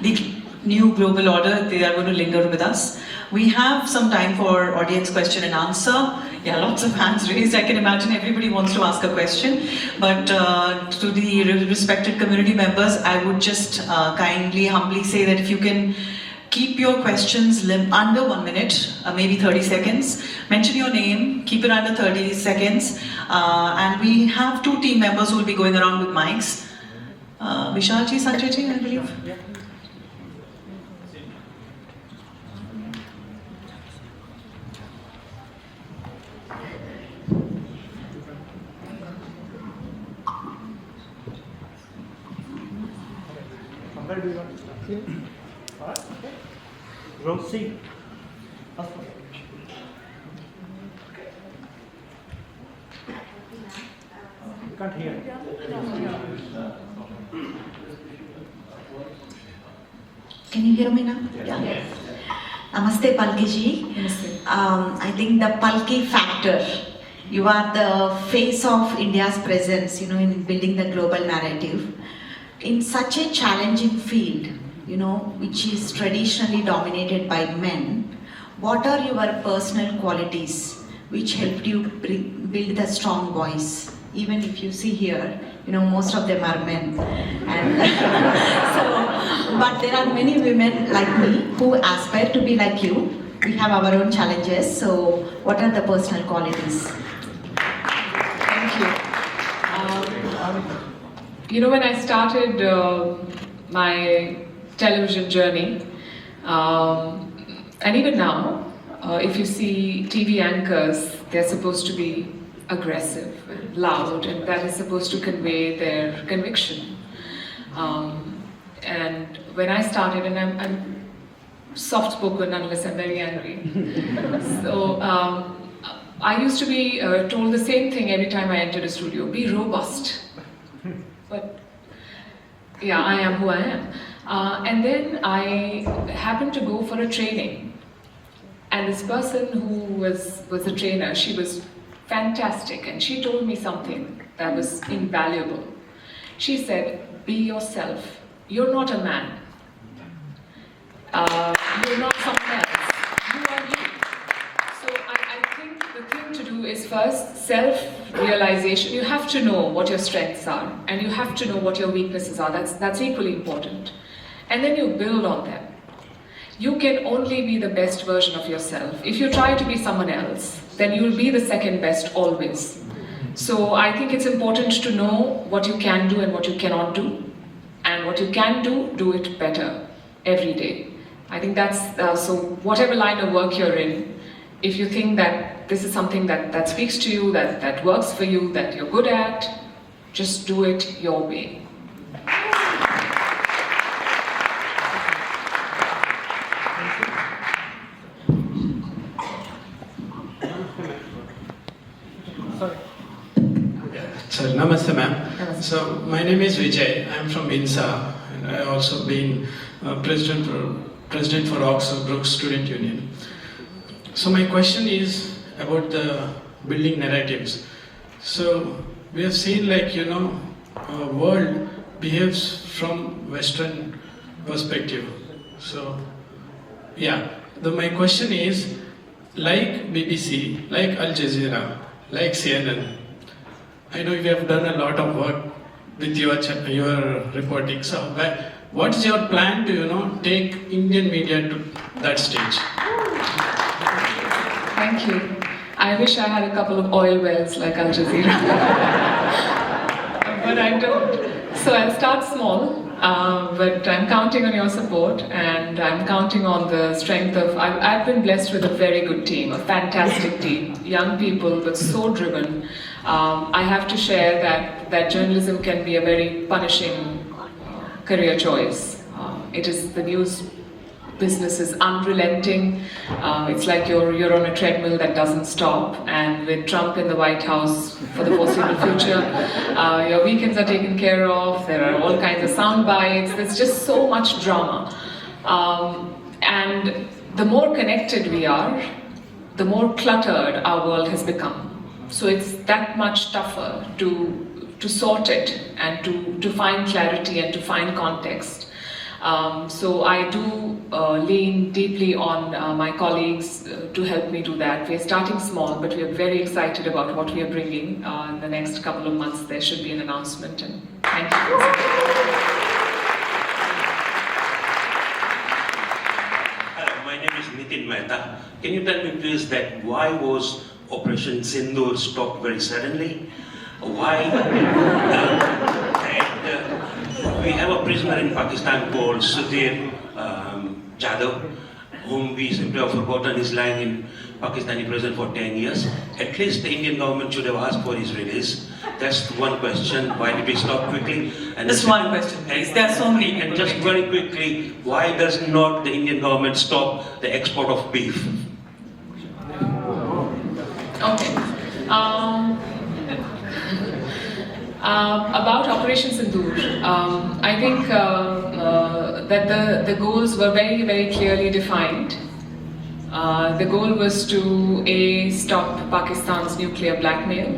the new global order, they are going to linger with us. We have some time for audience question and answer. Yeah, lots of hands raised. I can imagine everybody wants to ask a question. But to the respected community members, I would just kindly, humbly say that if you can keep your questions under 1 minute, maybe 30 seconds. Mention your name, keep it under 30 seconds. And we have 2 team members who will be going around with mics. Vishalji, Sanjayji, I believe. Where do you want to start? Here? All right, okay. Row C. First one. You can't hear. Can you hear me now? Yeah. Namaste, Palki ji. Namaste. I think the Palki factor. You are the face of India's presence, in building the global narrative. In such a challenging field, which is traditionally dominated by men, what are your personal qualities which helped you build the strong voice? Even if you see here, most of them are men. And but there are many women like me who aspire to be like you. We have our own challenges. So what are the personal qualities? Thank you. When I started my television journey, and even now, if you see TV anchors, they're supposed to be aggressive and loud, and that is supposed to convey their conviction. And when I started, and I'm soft-spoken unless I'm very angry, so I used to be told the same thing every time I entered a studio: be robust. But yeah, I am who I am. And then I happened to go for a training. And this person who was a trainer, she was fantastic. And she told me something that was invaluable. She said, be yourself. You're not a man. You're not someone else. You are you. So I think the thing to do is first self-realization. You have to know what your strengths are, and you have to know what your weaknesses are. That's equally important. And then you build on them. You can only be the best version of yourself. If you try to be someone else, then you'll be the second best always. So I think it's important to know what you can do and what you cannot do. And what you can do, do it better every day. I think that's, so whatever line of work you're in, if you think that this is something that speaks to you, that works for you, that you're good at, just do it your way. So, namaste ma'am. So, my name is Vijay. I'm from INSA, and I also been president for Oxford Brooks Student Union. So, my question is about the building narratives. So, we have seen world behaves from Western perspective. So, yeah, my question is, like BBC, like Al Jazeera, like CNN, I know you have done a lot of work with your reporting. So, what is your plan to take Indian media to that stage? Thank you. I wish I had a couple of oil wells like Al Jazeera, but I don't. So I'll start small, but I'm counting on your support, and I'm counting on the strength of. I've been blessed with a very good team, a fantastic team, young people, but so driven. I have to share that journalism can be a very punishing career choice. It is, the news business is unrelenting. It's like you're on a treadmill that doesn't stop, and with Trump in the White House for the foreseeable future, your weekends are taken care of, there are all kinds of sound bites, there's just so much drama. And the more connected we are, the more cluttered our world has become. So it's that much tougher to sort it and to find clarity and to find context. So I do lean deeply on my colleagues to help me do that. We're starting small, but we are very excited about what we are bringing. In the next couple of months, there should be an announcement. And thank you. Hello, my name is Nitin Mehta. Can you tell me please that why was Operation Sindoor stopped very suddenly? Why? We have a prisoner in Pakistan called Sudhir Jadhav, whom we simply have forgotten is lying in Pakistani prison for 10 years. At least the Indian government should have asked for his release. That's one question. Why did we stop quickly? And Just one question, please. There are so many. And just very quickly, why does not the Indian government stop the export of beef? Okay. About Operation Sindoor, I think that the goals were very, very clearly defined. The goal was to stop Pakistan's nuclear blackmail.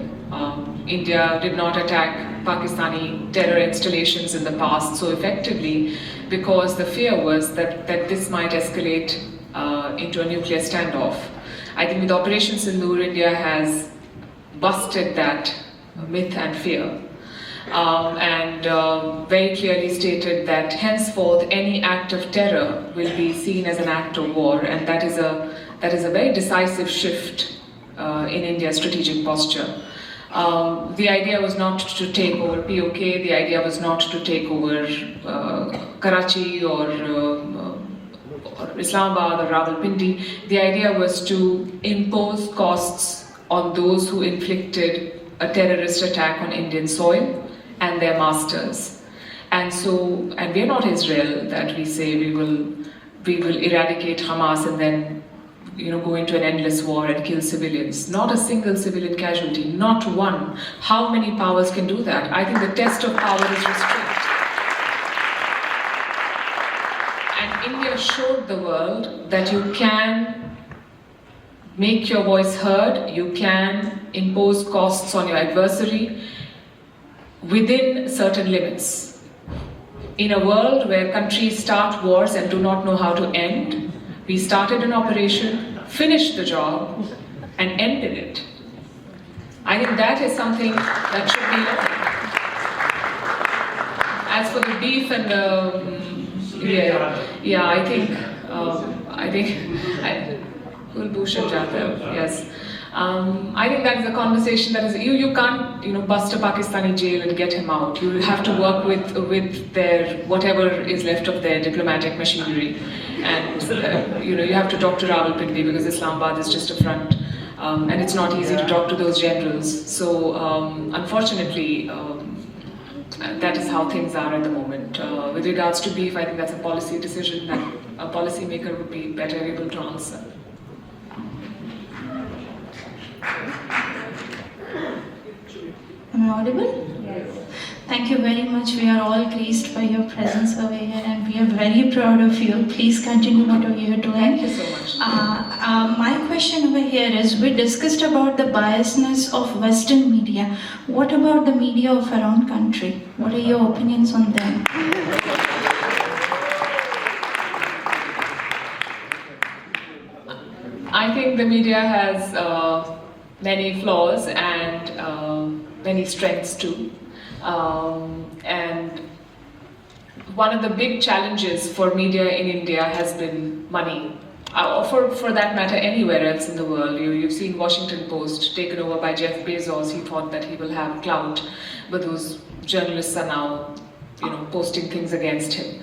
India did not attack Pakistani terror installations in the past so effectively because the fear was that this might escalate into a nuclear standoff. I think with Operation Sindoor, India has busted that myth and fear. And very clearly stated that henceforth any act of terror will be seen as an act of war, and that is a very decisive shift in India's strategic posture. The idea was not to take over POK, the idea was not to take over Karachi or Islamabad or Rawalpindi. The idea was to impose costs on those who inflicted a terrorist attack on Indian soil and their masters. And we're not Israel that we say we will eradicate Hamas and then go into an endless war and kill civilians. Not a single civilian casualty, not one. How many powers can do that? I think the test of power is restraint. And India showed the world that you can make your voice heard, you can impose costs on your adversary within certain limits. In a world where countries start wars and do not know how to end, we started an operation, finished the job, and ended it. I think that is something that should be learned. As for the beef and I think Kulbhushan Jadhav, yes. I think that is a conversation that is, you can't bust a Pakistani jail and get him out. You have to work with their whatever is left of their diplomatic machinery, and you have to talk to Rawalpindi because Islamabad is just a front, and it's not easy to talk to those generals. So unfortunately, that is how things are at the moment. With regards to beef, I think that's a policy decision that a policymaker would be better able to answer. Am I audible? Yes. Thank you very much. We are all graced by your presence over here and we are very proud of you. Please continue what you are doing. Thank you so much. My question over here is, we discussed about the biasness of Western media. What about the media of our own country? What are your opinions on them? I think the media has many flaws and many strengths too. And one of the big challenges for media in India has been money. Or for that matter, anywhere else in the world. You've seen Washington Post taken over by Jeff Bezos. He thought that he will have clout, but those journalists are now, posting things against him.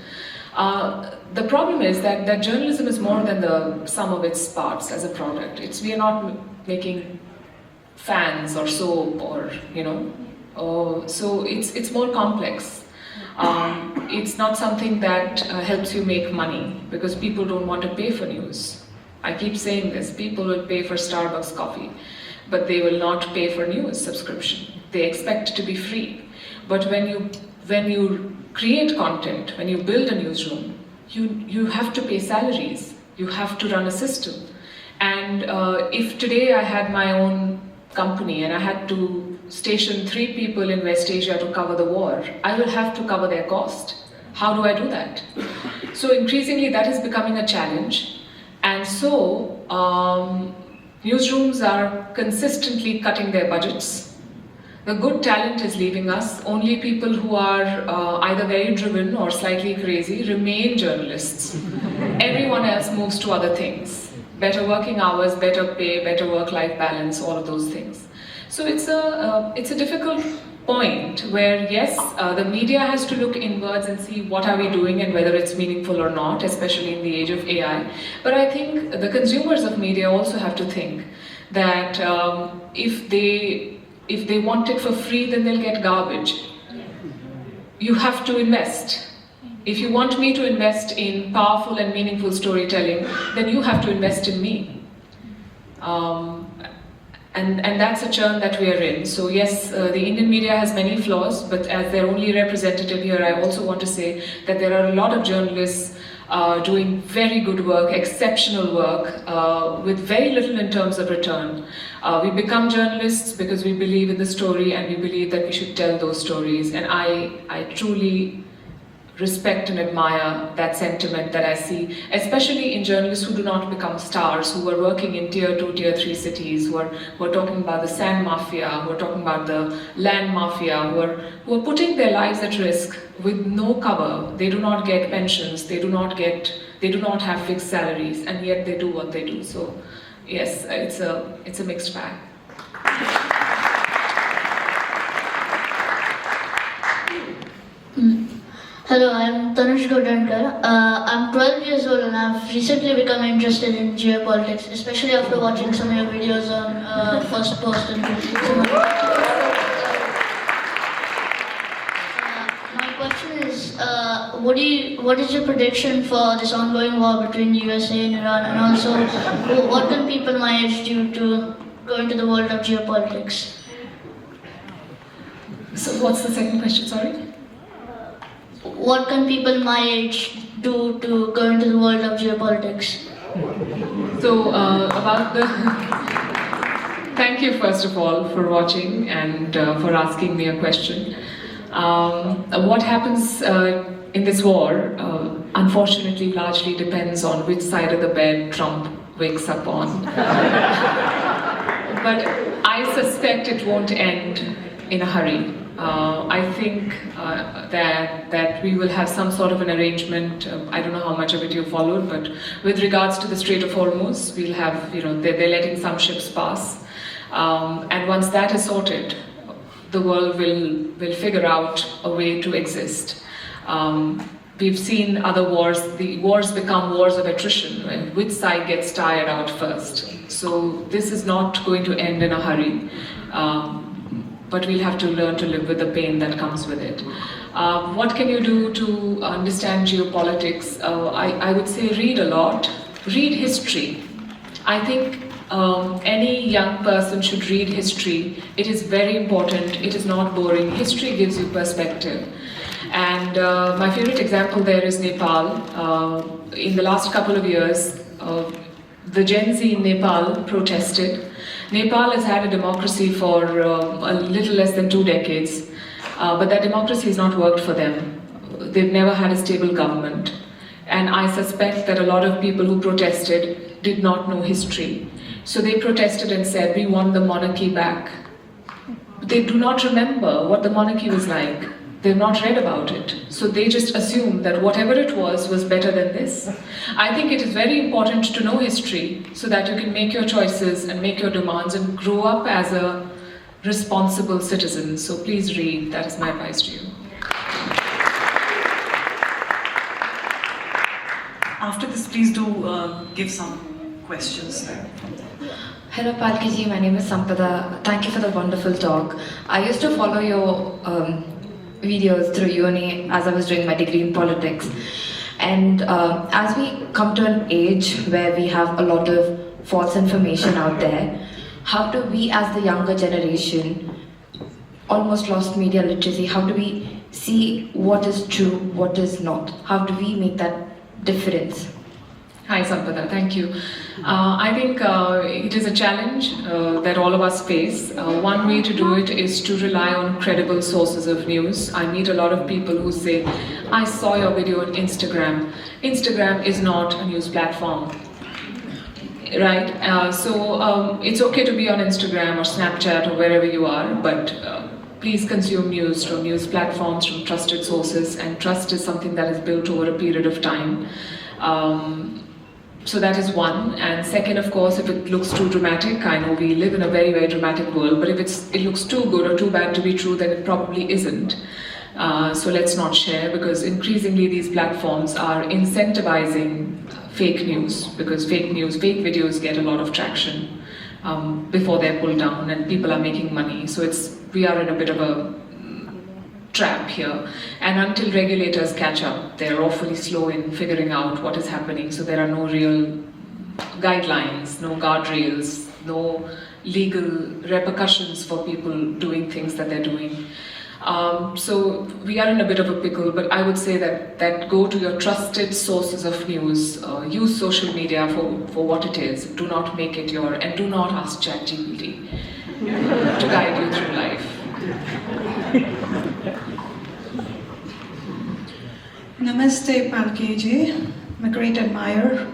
The problem is that journalism is more than the sum of its parts as a product. We are not making fans or soap or so it's more complex. It's not something that helps you make money because people don't want to pay for news. I keep saying this, people will pay for Starbucks coffee, but they will not pay for news subscription. They expect to be free. But when you create content, when you build a newsroom, you have to pay salaries, you have to run a system. And if today I had my own company and I had to station 3 people in West Asia to cover the war, I will have to cover their cost. How do I do that? So increasingly that is becoming a challenge. And so newsrooms are consistently cutting their budgets. The good talent is leaving us. Only people who are either very driven or slightly crazy remain journalists. Everyone else moves to other things. Better working hours, better pay, better work-life balance, all of those things. So it's a difficult point where, yes, the media has to look inwards and see what are we doing and whether it's meaningful or not, especially in the age of AI. But I think the consumers of media also have to think that if they want it for free, then they'll get garbage. You have to invest. If you want me to invest in powerful and meaningful storytelling, then you have to invest in me. And that's a churn that we are in. So yes, the Indian media has many flaws, but as their only representative here, I also want to say that there are a lot of journalists doing very good work, exceptional work, with very little in terms of return. We become journalists because we believe in the story and we believe that we should tell those stories. And I truly respect and admire that sentiment that I see, especially in journalists who do not become stars, who are working in tier 2, tier 3 cities, who are talking about the sand mafia, who are talking about the land mafia, who are putting their lives at risk with no cover. They do not get pensions, they do not have fixed salaries, and yet they do what they do. So yes, it's a mixed bag. Hello, I'm Tanush Godankar. I'm 12 years old and I've recently become interested in geopolitics, especially after watching some of your videos on First Post and my question is, what is your prediction for this ongoing war between USA and Iran, and also what can people my age do to go into the world of geopolitics? So what's the second question, sorry? What can people my age do to go into the world of geopolitics? So about the... Thank you first of all for watching and for asking me a question. What happens in this war, unfortunately, largely depends on which side of the bed Trump wakes up on. But I suspect it won't end in a hurry. I think that we will have some sort of an arrangement. I don't know how much of it you followed, but with regards to the Strait of Hormuz, we'll have, they're letting some ships pass. And once that is sorted, the world will figure out a way to exist. We've seen other wars, the wars become wars of attrition, when which side gets tired out first. So this is not going to end in a hurry. But we'll have to learn to live with the pain that comes with it. What can you do to understand geopolitics? I would say read a lot, read history. I think any young person should read history. It is very important, it is not boring. History gives you perspective. And my favorite example there is Nepal. In the last couple of years, the Gen Z in Nepal protested. Nepal has had a democracy for a little less than 2 decades, but that democracy has not worked for them. They've never had a stable government. And I suspect that a lot of people who protested did not know history. So they protested and said, we want the monarchy back. They do not remember what the monarchy was like. They've not read about it. So they just assume that whatever it was better than this. I think it is very important to know history so that you can make your choices and make your demands and grow up as a responsible citizen. So please read. That is my advice to you. After this, please do give some questions there. Hello Palki ji, my name is Sampada. Thank you for the wonderful talk. I used to follow your videos through uni as I was doing my degree in politics. And as we come to an age where we have a lot of false information out there, how do we as the younger generation, almost lost media literacy, how do we see what is true, what is not? How do we make that difference? Hi, Sampada. Thank you. I think it is a challenge that all of us face. One way to do it is to rely on credible sources of news. I meet a lot of people who say, I saw your video on Instagram. Instagram is not a news platform. Right? So it's okay to be on Instagram or Snapchat or wherever you are, but please consume news from news platforms, from trusted sources, and trust is something that is built over a period of time. So that is one. And second, of course, if it looks too dramatic, I know we live in a very, very dramatic world, but if it looks too good or too bad to be true, then it probably isn't. So let's not share, because increasingly these platforms are incentivizing fake news, because fake videos get a lot of traction before they're pulled down, and people are making money. So we are in a bit of a trap here, and until regulators catch up, they're awfully slow in figuring out what is happening. So there are no real guidelines, no guardrails, no legal repercussions for people doing things that they're doing. So we are in a bit of a pickle, but I would say that go to your trusted sources of news, use social media for what it is, do not make it and do not ask ChatGPT to guide you through life. Namaste, Palki ji. I'm a great admirer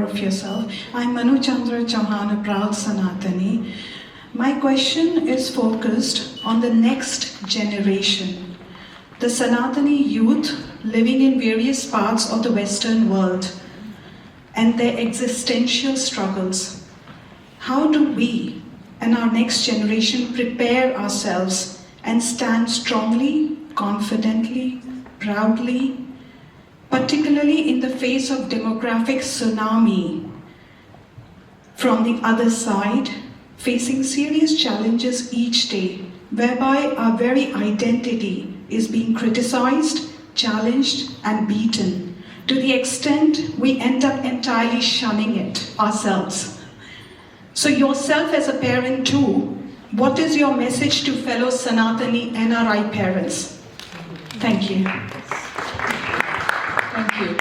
of yourself. I'm Manu Chandra Chauhan, a proud Sanatani. My question is focused on the next generation, the Sanatani youth living in various parts of the Western world and their existential struggles. How do we and our next generation prepare ourselves and stand strongly, confidently, proudly, particularly in the face of demographic tsunami from the other side, facing serious challenges each day, whereby our very identity is being criticized, challenged, and beaten, to the extent we end up entirely shunning it ourselves. So yourself as a parent too, what is your message to fellow Sanatani NRI parents? Thank you. Thank you.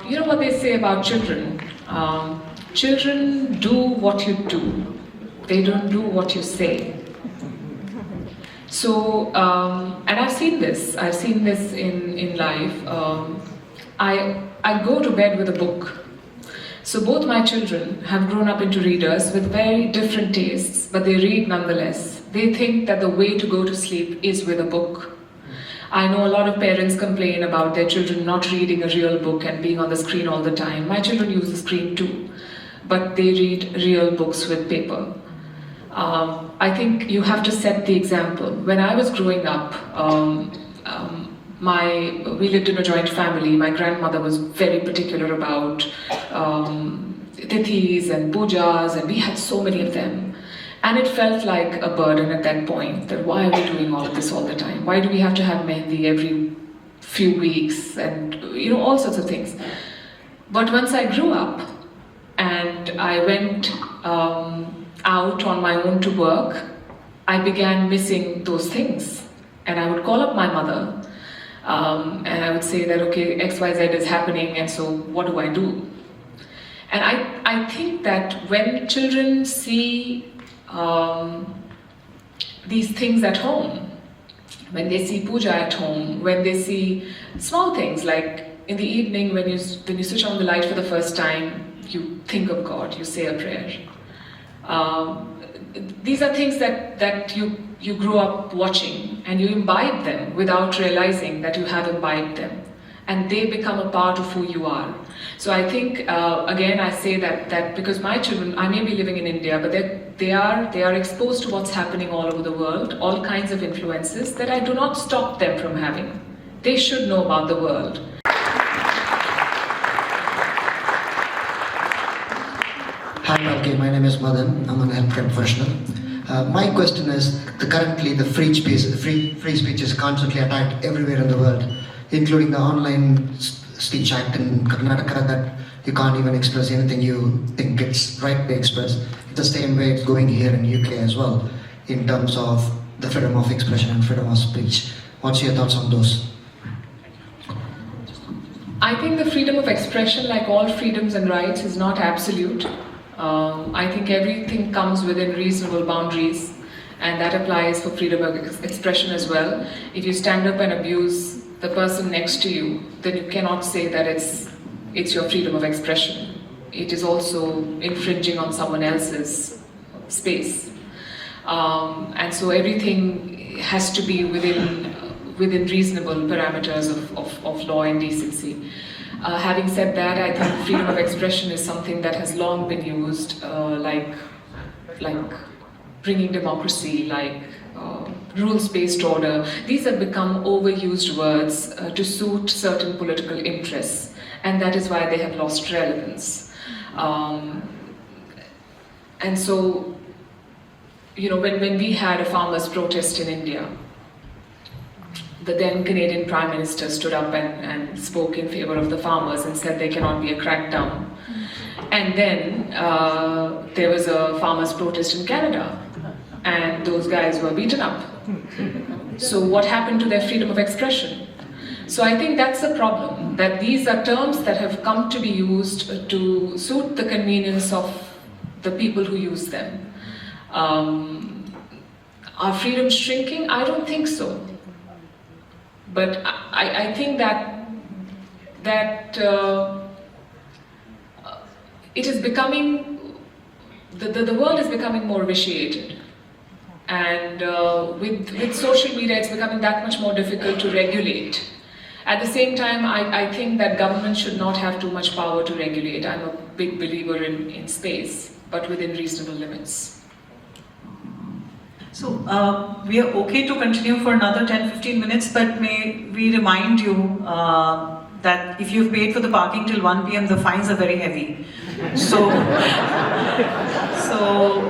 You know what they say about children? Children do what you do. They don't do what you say. So, and I've seen this in life. I go to bed with a book. So both my children have grown up into readers with very different tastes, but they read nonetheless. They think that the way to go to sleep is with a book. I know a lot of parents complain about their children not reading a real book and being on the screen all the time. My children use the screen too, but they read real books with paper. I think you have to set the example. When I was growing up, we lived in a joint family. My grandmother was very particular about tithis and pujas, and we had so many of them. And it felt like a burden at that point, that why are we doing all of this all the time? Why do we have to have mehndi every few weeks and all sorts of things? But once I grew up and I went out on my own to work, I began missing those things. And I would call up my mother and I would say that, okay, XYZ is happening, and so what do I do? And I think that when children see these things at home, when they see puja at home, when they see small things like in the evening when you switch on the light for the first time, you think of God, you say a prayer. These are things that you grow up watching, and you imbibe them without realizing that you have imbibed them, and they become a part of who you are. So I think, again, I say that because my children, I may be living in India, but they are exposed to what's happening all over the world, all kinds of influences that I do not stop them from having. They should know about the world. Hi, Palki. My name is Madan. I'm an healthcare professional. My question is, currently the free speech is constantly attacked everywhere in the world, including the online speech act in Karnataka, that you can't even express anything you think it's right to express. It's the same way it's going here in UK as well, in terms of the freedom of expression and freedom of speech. What's your thoughts on those? I think the freedom of expression, like all freedoms and rights, is not absolute. I think everything comes within reasonable boundaries, and that applies for freedom of expression as well. If you stand up and abuse the person next to you, then you cannot say that it's your freedom of expression. It is also infringing on someone else's space. And so everything has to be within reasonable parameters of law and decency. Having said that, I think freedom of expression is something that has long been used, like bringing democracy, like rules-based order. These have become overused words to suit certain political interests, and that is why they have lost relevance. And so, you know, when we had a farmers' protest in India, the then Canadian Prime Minister stood up and spoke in favor of the farmers and said there cannot be a crackdown. And then there was a farmers' protest in Canada, and those guys were beaten up. So what happened to their freedom of expression? So I think that's the problem, that these are terms that have come to be used to suit the convenience of the people who use them. Are freedoms shrinking? I don't think so. But I think that it is becoming, the world is becoming more vitiated. And with social media, it's becoming that much more difficult to regulate. At the same time, I think that government should not have too much power to regulate. I'm a big believer in space, but within reasonable limits. So we are okay to continue for another 10-15 minutes, but may we remind you that if you've paid for the parking till 1 p.m, the fines are very heavy. So,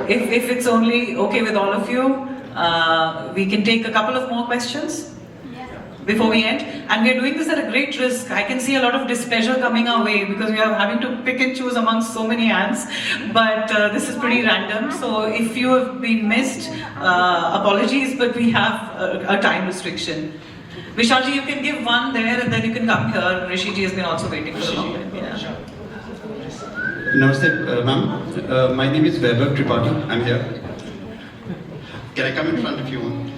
if it's only okay with all of you, we can take a couple of more questions before we end. And we are doing this at a great risk. I can see a lot of displeasure coming our way because we are having to pick and choose amongst so many ads. But this is pretty random. So if you have been missed, apologies, but we have a time restriction. Vishalji, you can give one there and then you can come here. Rishiji has been also waiting for a long time. Yeah. Namaste, ma'am. My name is Vaibhav Tripathi. I'm here. Can I come in front if you want?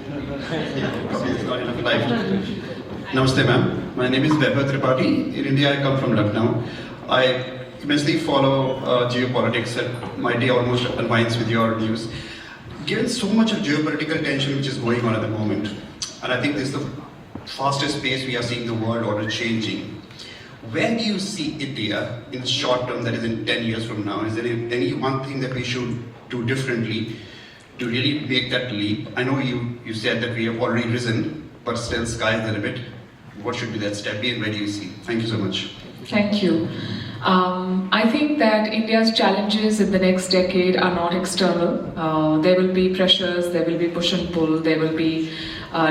Probably it's not enough life. Namaste, ma'am. My name is Vaibhav Tripathi. In India, I come from Lucknow. I immensely follow geopolitics, and my day almost unwinds with your news. Given so much of geopolitical tension which is going on at the moment, and I think this is the fastest pace we are seeing the world order changing. Where do you see India in the short term, that is in 10 years from now? Is there any one thing that we should do differently to really make that leap? I know you said that we have already risen, but still sky is the limit. What should be that step be, and where do you see? Thank you so much. Thank you. I think that India's challenges in the next decade are not external. There will be pressures, there will be push and pull, there will be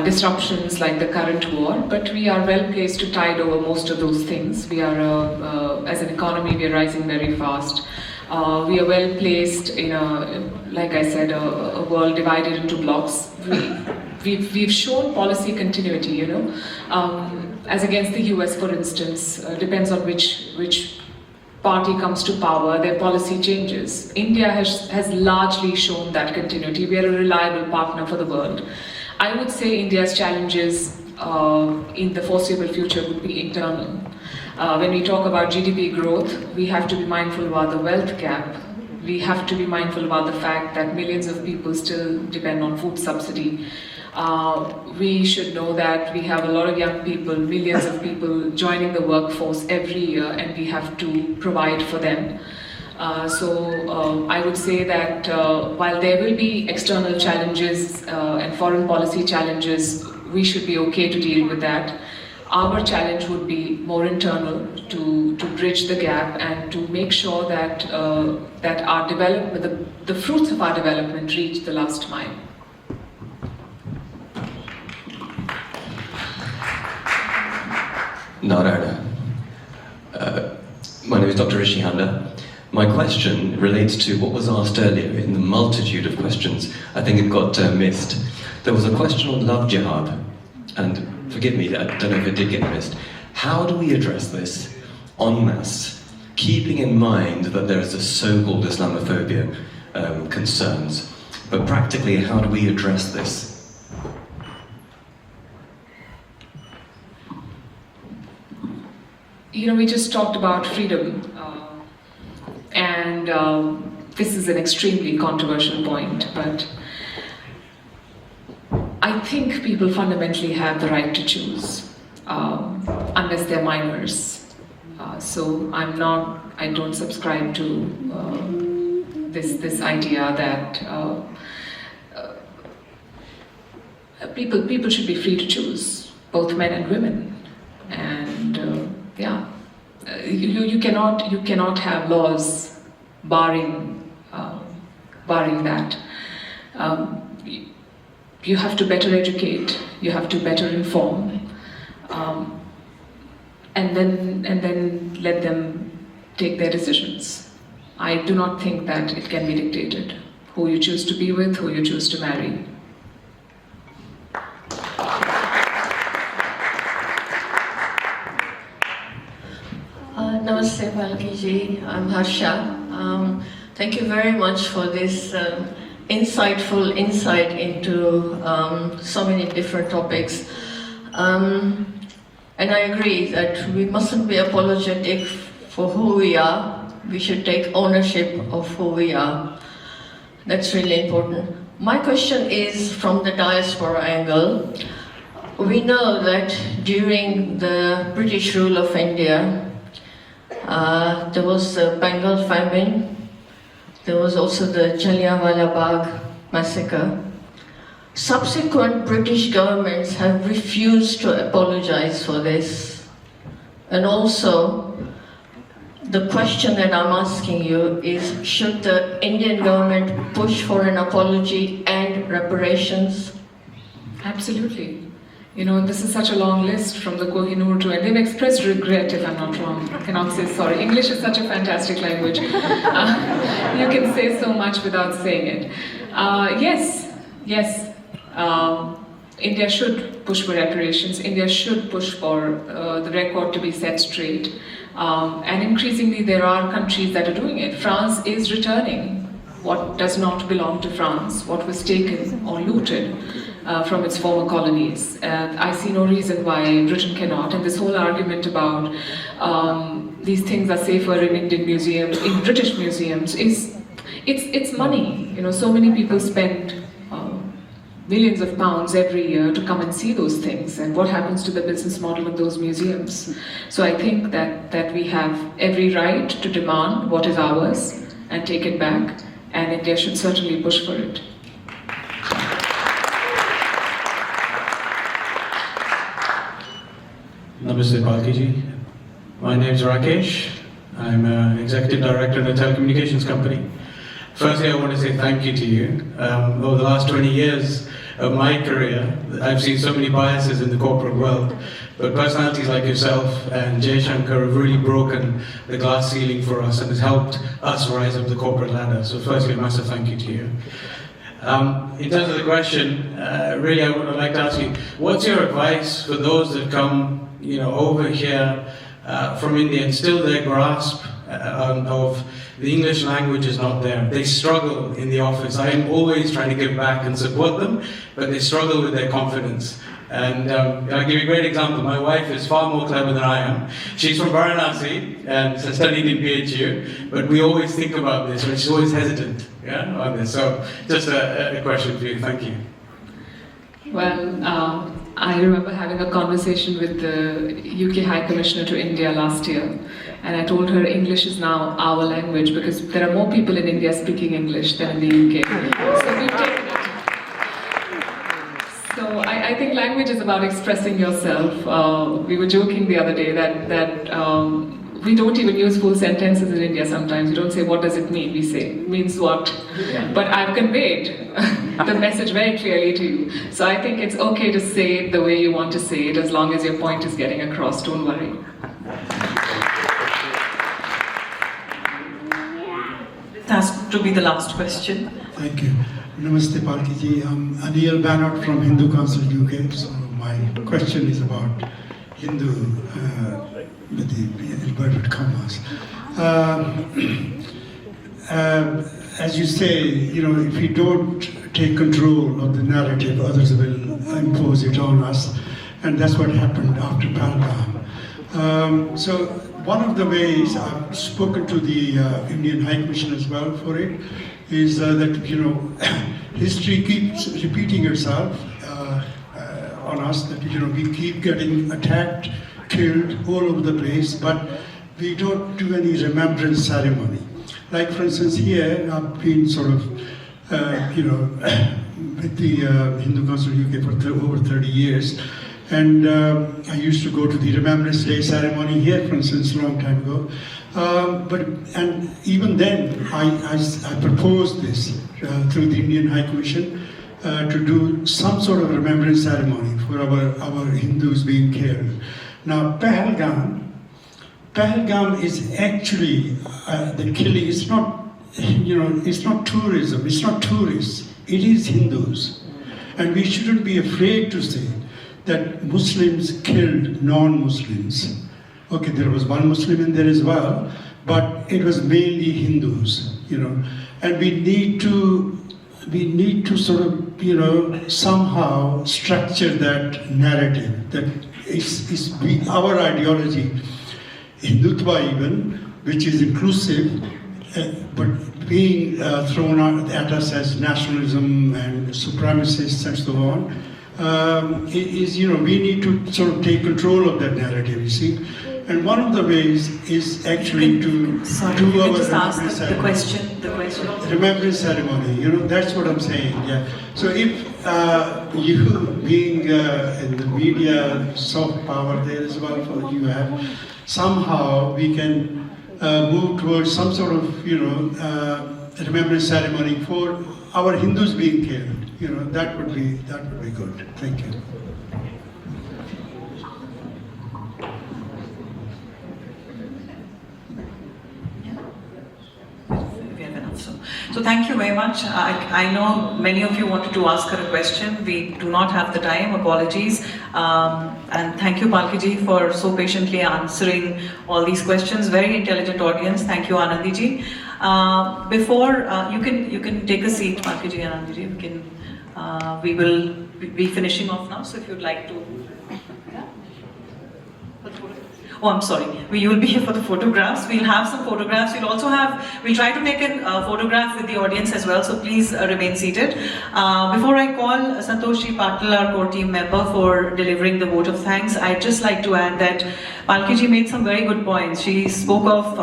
disruptions like the current war, but we are well placed to tide over most of those things. We are, as an economy, we are rising very fast. We are well placed in like I said, a world divided into blocks. We've shown policy continuity, you know, as against the US, for instance. Depends on which party comes to power, their policy changes. India has largely shown that continuity. We are a reliable partner for the world. I would say India's challenges in the foreseeable future would be internal. When we talk about GDP growth, we have to be mindful about the wealth gap. We have to be mindful about the fact that millions of people still depend on food subsidy. We should know that we have a lot of young people, millions of people joining the workforce every year, and we have to provide for them. So I would say that while there will be external challenges and foreign policy challenges, we should be okay to deal with that. Our challenge would be more internal, to bridge the gap and to make sure that that our development, the fruits of our development, reach the last mile. Narayana. My name is Dr. Rishi Handa. My question relates to what was asked earlier in the multitude of questions. I think it got missed. There was a question on love jihad, and forgive me, I don't know if it did get missed. How do we address this en masse, keeping in mind that there is a so-called Islamophobia concerns, but practically how do we address this? You know, we just talked about freedom, and this is an extremely controversial point, but I think people fundamentally have the right to choose, unless they're minors. So I don't subscribe to this idea that people should be free to choose, both men and women, and you cannot have laws barring that. You have to better educate, you have to better inform, and then let them take their decisions. I do not think that it can be dictated who you choose to be with, who you choose to marry. Namaste Palki ji, I'm Harsha. Thank you very much for this insightful insight into so many different topics. And I agree that we mustn't be apologetic for who we are. We should take ownership of who we are. That's really important. My question is from the diaspora angle. We know that during the British rule of India, there was the Bengal famine. There was also the Jallianwala Bagh massacre. Subsequent British governments have refused to apologize for this. And also, the question that I'm asking you is, should the Indian government push for an apology and reparations? Absolutely. You know, this is such a long list from the Kohinoor to, and they've expressed regret if I'm not wrong. I cannot say sorry. English is such a fantastic language. You can say so much without saying it. Yes. India should push for reparations. India should push for the record to be set straight. And increasingly there are countries that are doing it. France is returning what does not belong to France, what was taken or looted from its former colonies. I see no reason why Britain cannot. And this whole argument about these things are safer in Indian museums, in British museums, it's money. You know, so many people spend millions of pounds every year to come and see those things, and what happens to the business model of those museums. So I think that we have every right to demand what is ours and take it back, and India should certainly push for it. Namaste Palki ji. My name is Rakesh. I'm an executive director in a telecommunications company. Firstly, I want to say thank you to you. Over the last 20 years of my career, I've seen so many biases in the corporate world, but personalities like yourself and Jay Shankar have really broken the glass ceiling for us and has helped us rise up the corporate ladder. So firstly, a massive thank you to you. In terms of the question, really I would like to ask you, what's your advice for those that come over here from India and still their grasp of the English language is not there. They struggle in the office. I am always trying to give back and support them, but they struggle with their confidence. And I'll give you a great example. My wife is far more clever than I am. She's from Varanasi and studied in PHU, but we always think about this, and she's always hesitant on this. So just a question for you. Thank you. Well, I remember having a conversation with the UK High Commissioner to India last year, and I told her English is now our language because there are more people in India speaking English than in the UK. So we've taken it. So I think language is about expressing yourself. We were joking the other day that we don't even use full sentences in India sometimes. We don't say, what does it mean? We say, means what? But I've conveyed the message very clearly to you. So I think it's okay to say it the way you want to say it, as long as your point is getting across. Don't worry. This has to be the last question. Thank you. Namaste Palki ji. I'm Anil Banot from Hindu Council UK. So my question is about Hindu with the inverted commas. As you say, if we don't take control of the narrative, others will impose it on us, and that's what happened after Pahalgam. So one of the ways I've spoken to the Indian High Commission as well for it is that history keeps repeating itself on us. That we keep getting attacked, killed all over the place, but we don't do any remembrance ceremony. Like for instance here, I've been sort of, with the Hindu Council UK for over 30 years, and I used to go to the Remembrance Day ceremony here, for instance, a long time ago. And even then, I proposed this through the Indian High Commission to do some sort of remembrance ceremony for our Hindus being killed. Now, Pahalgam is actually the killing. It's not, it's not tourism. It's not tourists. It is Hindus, and we shouldn't be afraid to say that Muslims killed non-Muslims. Okay, there was one Muslim in there as well, but it was mainly Hindus. And we need to sort of, somehow structure that narrative that is our ideology. Hindutva even, which is inclusive, but being thrown at us as nationalism and supremacists and so on, we need to sort of take control of that narrative, you see. And one of the ways is actually to do our remembrance ceremony. The question. Remembrance ceremony, that's what I'm saying, yeah. So if you being in the media, soft power there as well for you have, somehow we can move towards some sort of, remembrance ceremony for our Hindus being killed. That would be good. Thank you. So thank you very much. I know many of you wanted to ask her a question. We do not have the time, apologies. And thank you, Palki ji, for so patiently answering all these questions. Very intelligent audience. Thank you, Anandi ji. Before, you can take a seat, Palki ji and Anandi ji. We will be finishing off now, so if you'd like to. Oh, I'm sorry. You will be here for the photographs. We'll have some photographs. We'll try to take a photograph with the audience as well, so please remain seated. Before I call Santoshi Patil, our core team member, for delivering the vote of thanks, I'd just like to add that Palki ji made some very good points. She spoke of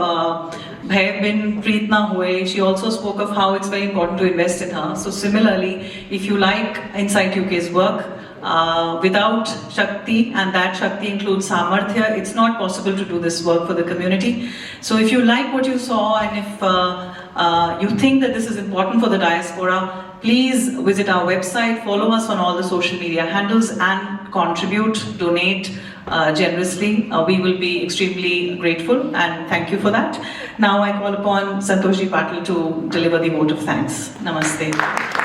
Bhay bin Preet na hoye. She also spoke of how it's very important to invest in her. So similarly, if you like Insight UK's work, without Shakti, and that Shakti includes Samarthya, it's not possible to do this work for the community. So if you like what you saw, and if you think that this is important for the diaspora, please visit our website, follow us on all the social media handles, and contribute, donate generously. We will be extremely grateful, and thank you for that. Now I call upon Santoshi Patil to deliver the vote of thanks. Namaste.